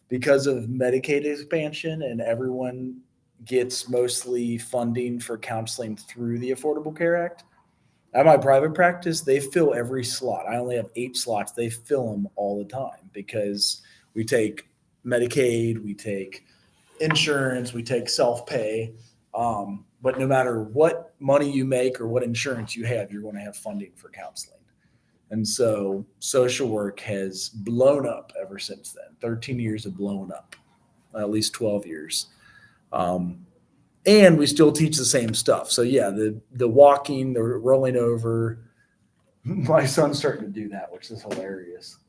because of Medicaid expansion and everyone gets mostly funding for counseling through the Affordable Care Act, at my private practice, they fill every slot. I only have 8 slots. They fill them all the time because we take Medicaid, we take insurance, we take self-pay. But no matter what money you make or what insurance you have, you're going to have funding for counseling. And so social work has blown up ever since then. 13 years have blown up, at least 12 years. And we still teach the same stuff. So yeah, the walking, the rolling over. My son's starting to do that, which is hilarious.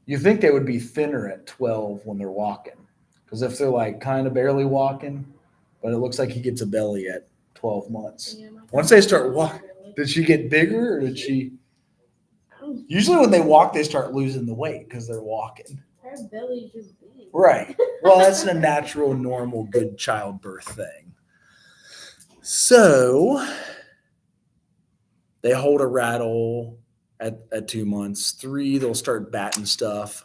You think they would be thinner at 12 when they're walking. Because if they're like kind of barely walking, but it looks like he gets a belly at 12 months. yeah, my Once they start walking, did she get bigger or did she? Oh, Usually when they walk, they start losing the weight because they're walking. her belly's just big. Right. Well, that's a natural, normal, good childbirth thing. So they hold a rattle at 2 months. 3, they'll start batting stuff.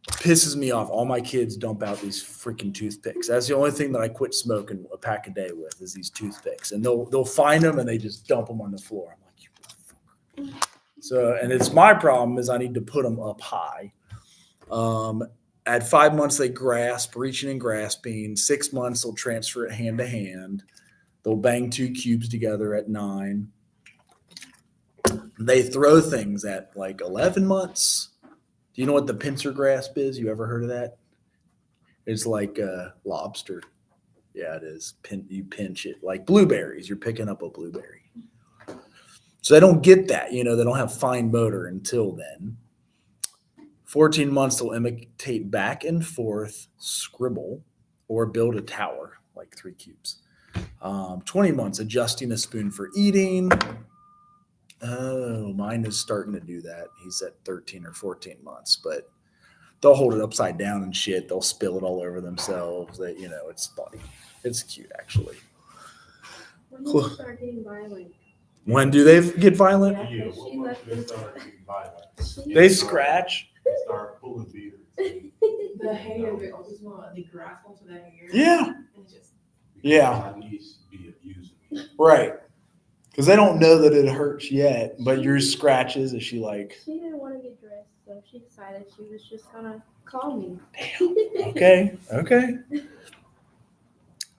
Pisses me off. All my kids dump out these freaking toothpicks. That's the only thing that I quit smoking a pack a day with is these toothpicks. And they'll find them and they just dump them on the floor. I'm like, you motherfucker. So, and it's my problem is I need to put them up high. At 5 months, they grasp, reaching and grasping. 6 months, they'll transfer it hand to hand. They'll bang 2 cubes together at 9. They throw things at like 11 months. Do you know what the pincer grasp is? You ever heard of that? It's like a lobster. Yeah, it is. You pinch it like blueberries. You're picking up a blueberry. So they don't get that. They don't have fine motor until then. 14 months, they'll imitate back and forth scribble or build a tower, like 3 cubes. 20 months, adjusting a spoon for eating. Oh, mine is starting to do that. He's at 13 or 14 months, but they'll hold it upside down and shit. They'll spill it all over themselves. It's funny. It's cute, actually. When did they start getting violent? When do they get violent? Yeah, She what left they this- started getting violent. She- They scratch. They start pulling beards. The hair, they always want, they grasp onto that hair. Yeah. And just, Yeah. I need to be abusing me. Right. Because they don't know that it hurts yet, but yours scratches. Is she like, She didn't want to get dressed, so she decided she was just gonna call me. okay.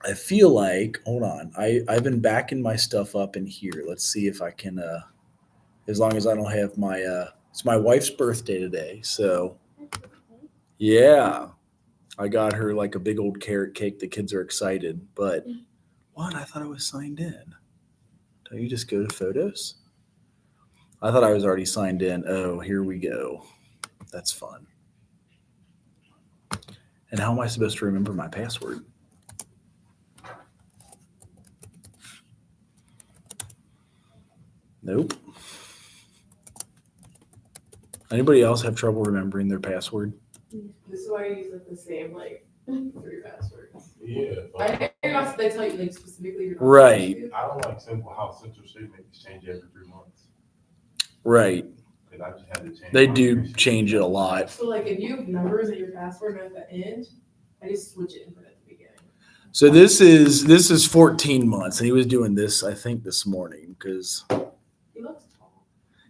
I feel like, hold on. I've been backing my stuff up in here. Let's see if I can, as long as I don't have my, it's my wife's birthday today. So yeah, I got her like a big old carrot cake. The kids are excited, but what? I thought I was signed in. Don't you just go to photos? I thought I was already signed in. Oh, here we go. That's fun. And how am I supposed to remember my password? Nope. Anybody else have trouble remembering their password? This is why I use like the same like 3 passwords. Yeah, I but know you're not, they tell you like specifically you're not Right. supposed I don't like how Central State makes change every 3 months. Right. Cause I just had to change. They mine do recently. change it a to. lot. So like if you have numbers at your password and at the end, I just switch it and put it at the beginning. So this is 14 months, and he was doing this, I think, this morning because He looks tall.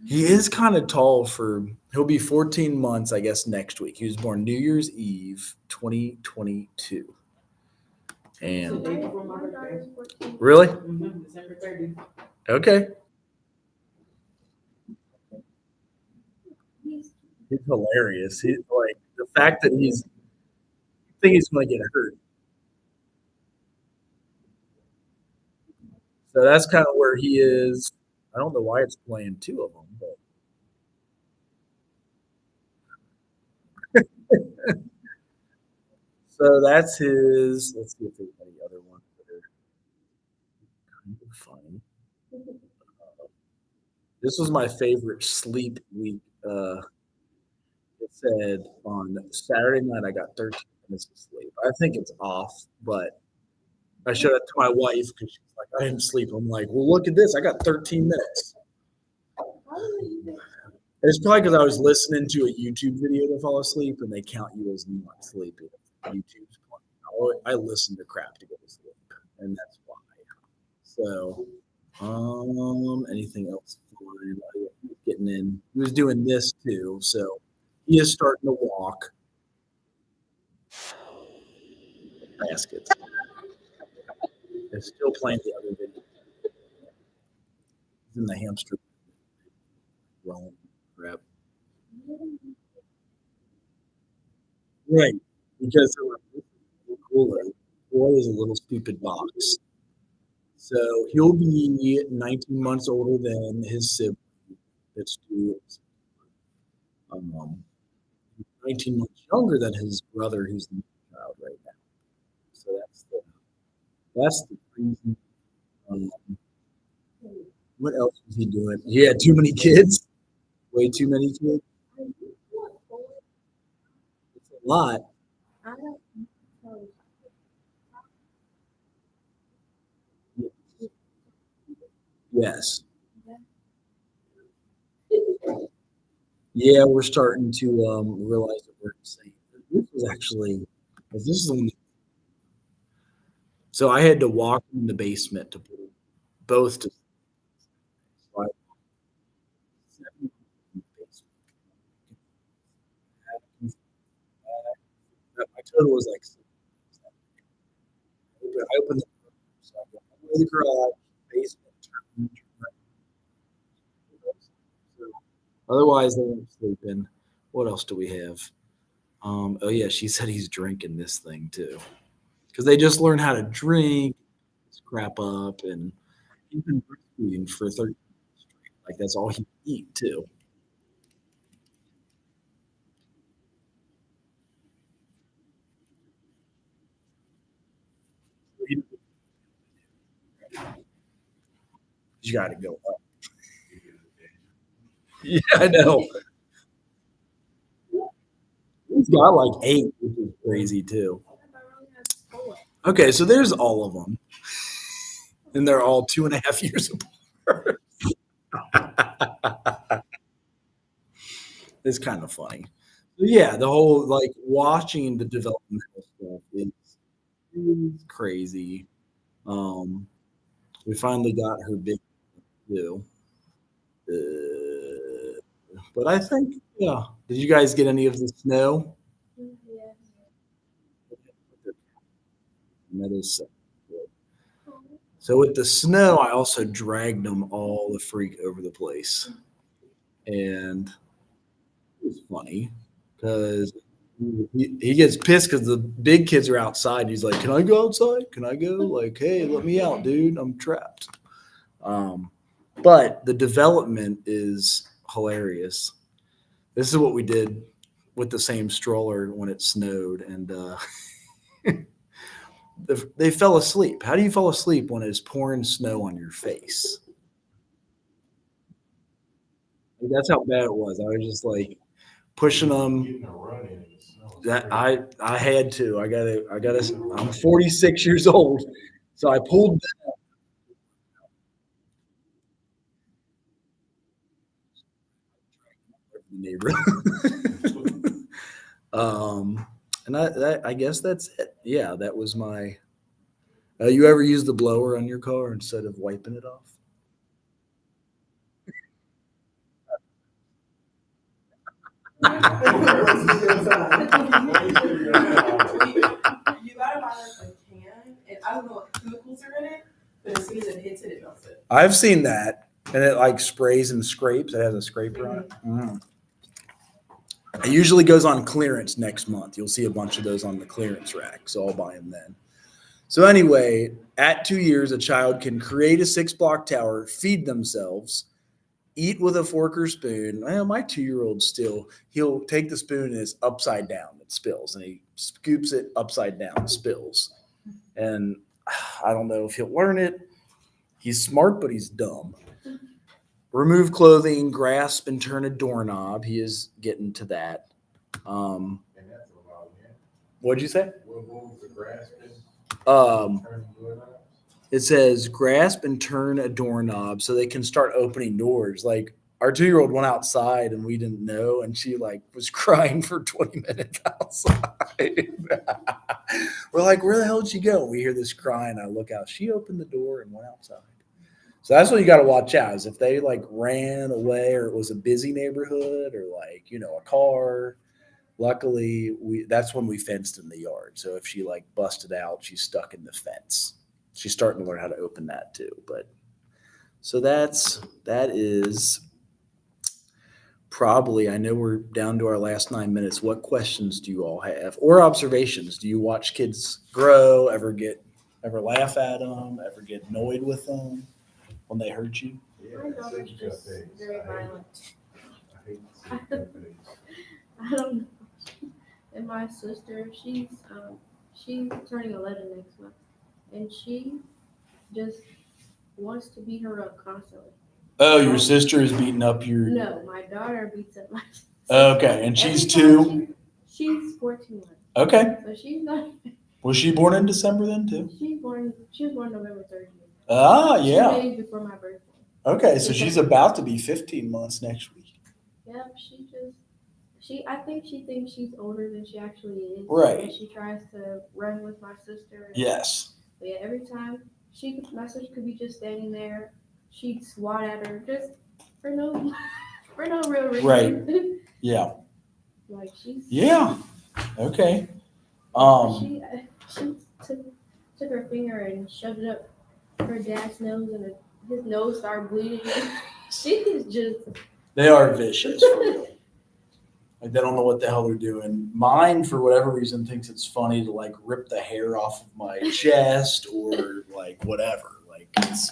he is kind of tall for. He'll be 14 months, I guess, next week. He was born New Year's Eve, 2022. So And day before my My birthday. daughter's 14. really, December 30th. okay, He's he's hilarious. He's like the fact that I think he's going to get hurt. So that's kind of where he is. I don't know why it's playing two of them, but so that's his. Let's see if there's any other ones that are kind of funny. This was my favorite sleep week. It said on Saturday night I got 13 minutes of sleep. I think it's off, but I showed it to my wife because she's like, I didn't sleep. I'm like, well, look at this. I got 13 minutes. It's probably because I was listening to a YouTube video to fall asleep, and they count you as not sleeping. YouTube's point. I listen to crap to go to sleep, and that's why. So, anything else? Fine. He was getting in. He was doing this too, so he is starting to walk. Baskets. They're still playing the other video. He's in the hamster. Rolling crap. Right, because they're like, cooler. Boy is a little stupid box. So he'll be 19 months older than his sibling. That's due. 19 months younger than his brother, who's the child right now. So that's the reason. Um, what else was he doing? He had too many kids. Way too many kids. It's a lot. I don't know. Yes. Yeah, we're starting to realize that we're insane. This was actually, this is the one. So I had to walk in the basement to put both to. So I my total was like. I opened the door, so I go all the way to the garage, basement, turn. So otherwise, they weren't sleeping. What else do we have? Oh yeah, she said he's drinking this thing too, because they just learn how to drink, scrap up, and he's been breastfeeding for 30 years straight. Like that's all he eat too. You got to go up. Yeah, I know. He's got like 8, which is crazy too. Okay, so there's all of them, and they're all 2.5 years apart. It's kind of funny. Yeah, the whole like watching the developmental stuff is crazy. Um, we finally got her big too. But I think, yeah. Did you guys get any of the snow? Yeah. That is so good. So with the snow, I also dragged them all the freak over the place, and it was funny because he gets pissed because the big kids are outside. He's like, "Can I go outside? Can I go? Like, hey, let me out, dude. I'm trapped." But the development is hilarious. This is what we did with the same stroller when it snowed, and they fell asleep. How do you fall asleep when it's pouring snow on your face? That's how bad it was. I was just like pushing them. Getting a run in the snow. is That crazy. I had to. I gotta. I'm 46 years old, so I pulled the neighborhood. And I guess that's it. Yeah, that was my. You ever use the blower on your car instead of wiping it off? You gotta buy like a can, and I don't know what chemicals are in it, but as soon as it hits it, it melts it. I've seen that, and it like sprays and scrapes. It has a scraper on it. Mm. It usually goes on clearance next month. You'll see a bunch of those on the clearance rack, so I'll buy them then. So anyway, at 2 years, a child can create a 6-block tower, feed themselves, eat with a fork or spoon. Well, my 2-year-old still, he'll take the spoon and it's upside down. It spills, and he scoops it upside down, spills. And I don't know if he'll learn it. He's smart, but he's dumb. Remove clothing, grasp, and turn a doorknob. He is getting to that. And that's a lot, yeah. What'd you say? What was the grass been? Um, Turning doorknobs? It says grasp and turn a doorknob so they can start opening doors. Like our 2-year-old went outside and we didn't know, and she like was crying for 20 minutes outside. We're like, where the hell did she go? We hear this crying. I look out. She opened the door and went outside. So that's what you got to watch out is if they like ran away or it was a busy neighborhood or like, a car. Luckily, that's when we fenced in the yard. So if she like busted out, she's stuck in the fence. She's starting to learn how to open that too. But so that is probably, I know we're down to our last 9 minutes. What questions do you all have or observations? Do you watch kids grow, ever laugh at them, ever get annoyed with them when they hurt you? Yeah, My daughter's six just days. very I hate- violent. I hate six days. I don't know. And my sister, she's turning 11 next month, and she just wants to beat her up constantly. Oh, your sister is beating up your. No, my daughter beats up my sister. Okay, and she's Every 2. time she's 14 months, Okay. so she's not. Was she born in December then too? She was born November 30th. Ah, 2 yeah. days before my birthday. Okay, so she's about to be 15 months next week. Yep, I think she thinks she's older than she actually is. Right. And she tries to run with my sister. Yes. But yeah, every time my sister could be just standing there, she'd swat at her just for no real reason. Right. Yeah. Like she's. Yeah. Okay. She took her finger and shoved it up her dad's nose, and his nose started bleeding. She is just. They are vicious. For real. Like they don't know what the hell they're doing. Mine, for whatever reason, thinks it's funny to like rip the hair off of my chest or like whatever. Like it's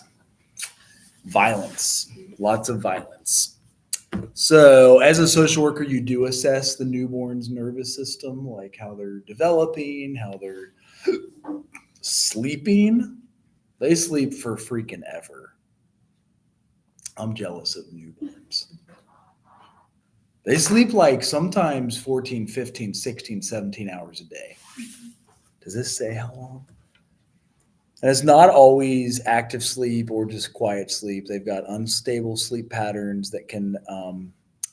violence, lots of violence. So, as a social worker, you do assess the newborn's nervous system, like how they're developing, how they're sleeping. They sleep for freaking ever. I'm jealous of newborns. They sleep like sometimes 14, 15, 16, 17 hours a day. Does this say how long? And it's not always active sleep or just quiet sleep. They've got unstable sleep patterns that can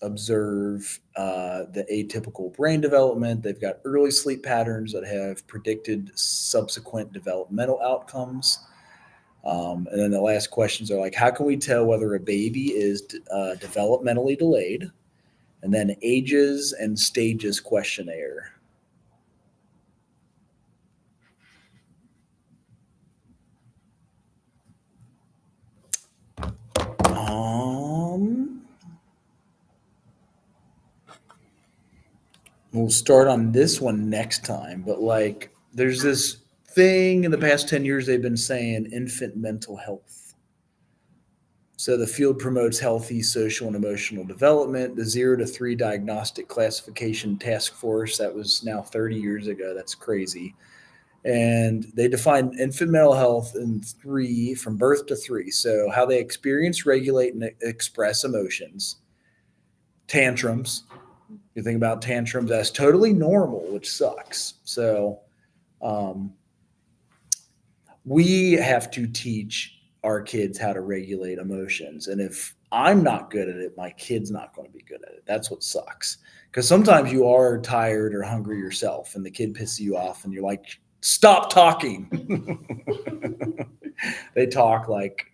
observe the atypical brain development. They've got early sleep patterns that have predicted subsequent developmental outcomes. And then the last questions are like, how can we tell whether a baby is developmentally delayed? And then ages and stages questionnaire. We'll start on this one next time, but like there's this thing in the past 10 years they've been saying infant mental health. So the field promotes healthy social and emotional development. The 0 to 3 diagnostic classification task force, that was now 30 years ago. That's crazy. And they define infant mental health in 3, from birth to 3. So how they experience, regulate, and express emotions, tantrums. You think about tantrums, that's totally normal, which sucks. So we have to teach our kids how to regulate emotions. And if I'm not good at it, my kid's not going to be good at it. That's what sucks. Because sometimes you are tired or hungry yourself and the kid pisses you off and you're like, stop talking. They talk like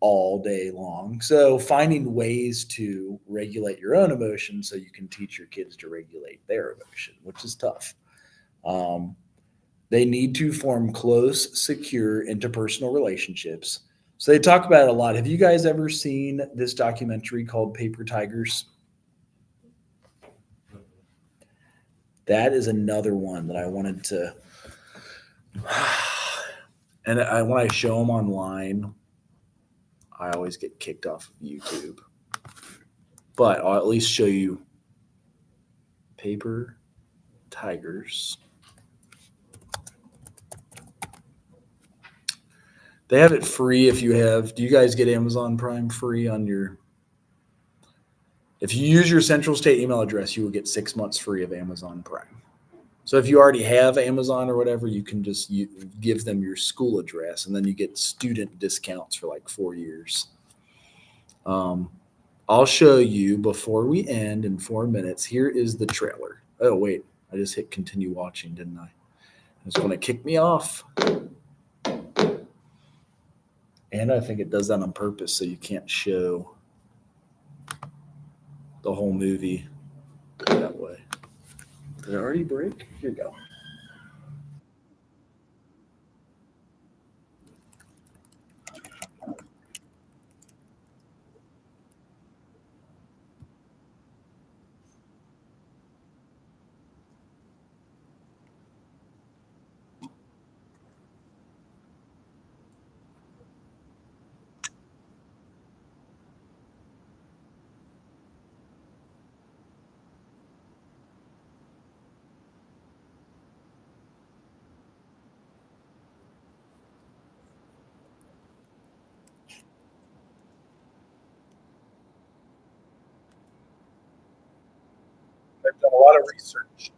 all day long. So finding ways to regulate your own emotions so you can teach your kids to regulate their emotion, which is tough. They need to form close, secure interpersonal relationships. So they talk about it a lot. Have you guys ever seen this documentary called Paper Tigers? That is another one that I wanted to, and when I show them online, I always get kicked off of YouTube. But I'll at least show you Paper Tigers. They have it free if you have. Do you guys get Amazon Prime free on your? If you use your Central State email address, you will get 6 months free of Amazon Prime. So if you already have Amazon or whatever, you can just give them your school address, and then you get student discounts for like 4 years. I'll show you before we end in 4 minutes. Here is the trailer. Oh, wait. I just hit continue watching, didn't I? It's going to kick me off. And I think it does that on purpose so you can't show the whole movie that way. Did it already break? Here you go. They've done a lot of research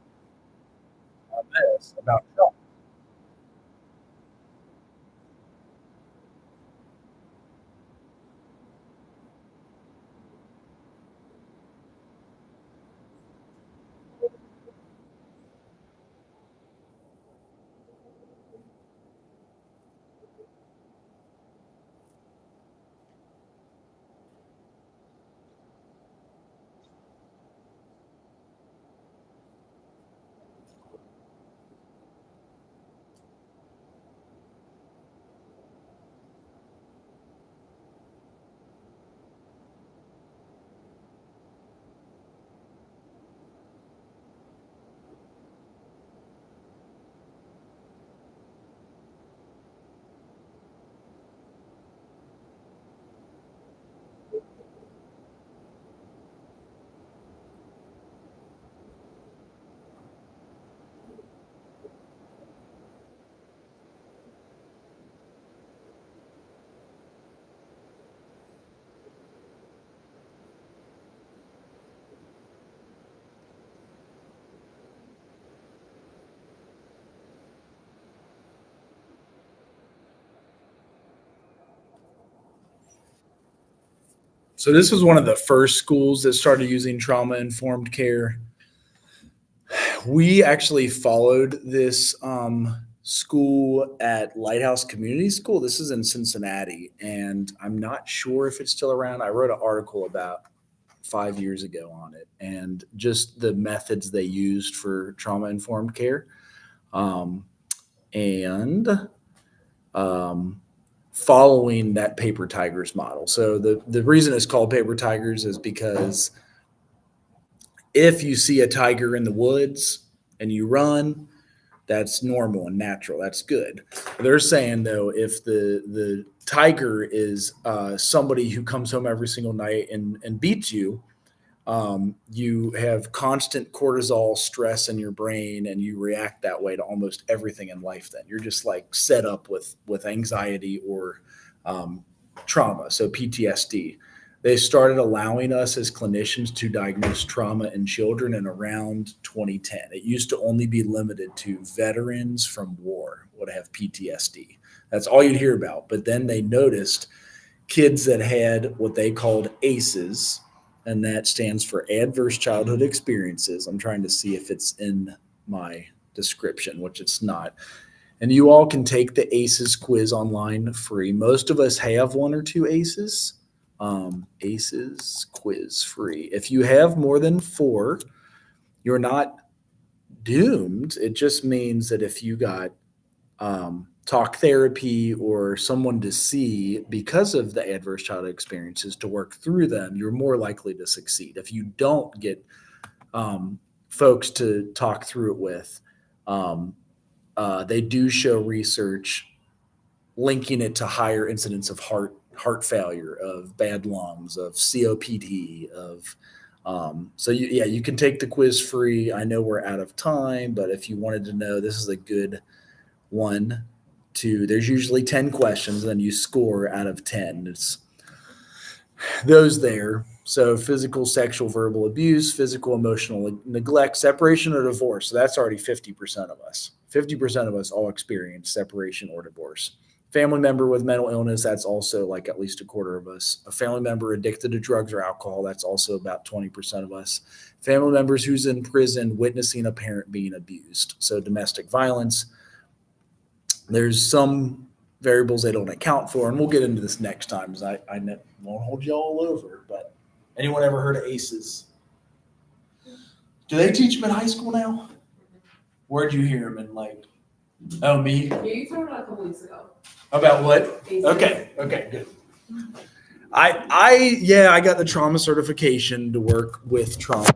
on this about trauma. So this was one of the first schools that started using trauma-informed care. We actually followed this school at Lighthouse Community School. This is in Cincinnati, and I'm not sure if it's still around. I wrote an article about 5 years ago on it and just the methods they used for trauma-informed care. Following that Paper Tigers model. So the reason it's called Paper Tigers is because if you see a tiger in the woods and you run, that's normal and natural. That's good. They're saying, though, if the tiger is somebody who comes home every single night and beats you, you have constant cortisol stress in your brain and you react that way to almost everything in life. Then you're just like set up with anxiety or trauma. So PTSD. they started allowing us as clinicians to diagnose trauma in children in around 2010. It used to only be limited to veterans from war would have PTSD. That's all you'd hear about. But then they noticed kids that had what they called ACEs, and that stands for Adverse Childhood Experiences. I'm trying to see if it's in my description, which it's not. And you all can take the ACEs quiz online free. Most of us have one or two ACEs. ACEs quiz free. If you have more than 4, you're not doomed. It just means that if you got talk therapy or someone to see because of the adverse childhood experiences to work through them, you're more likely to succeed. If you don't get folks to talk through it with, they do show research linking it to higher incidence of heart failure, of bad lungs, of COPD, of so you can take the quiz free. I know we're out of time, but if you wanted to know, this is a good one. There's usually 10 questions, and then you score out of 10. It's those there. So physical, sexual, verbal abuse, physical, emotional neglect, separation or divorce. So that's already 50% of us. 50% of us all experience separation or divorce. Family member with mental illness, that's also like at least a quarter of us. A family member addicted to drugs or alcohol, that's also about 20% of us. Family members who's in prison witnessing a parent being abused. So domestic violence. There's some variables they don't account for, and we'll get into this next time because I won't hold you all over. But anyone ever heard of ACEs? Do they teach them in high school now? Where'd you hear them in like? Oh, me? Yeah, you told me a couple weeks ago. About what? Okay, good. I got the trauma certification to work with trauma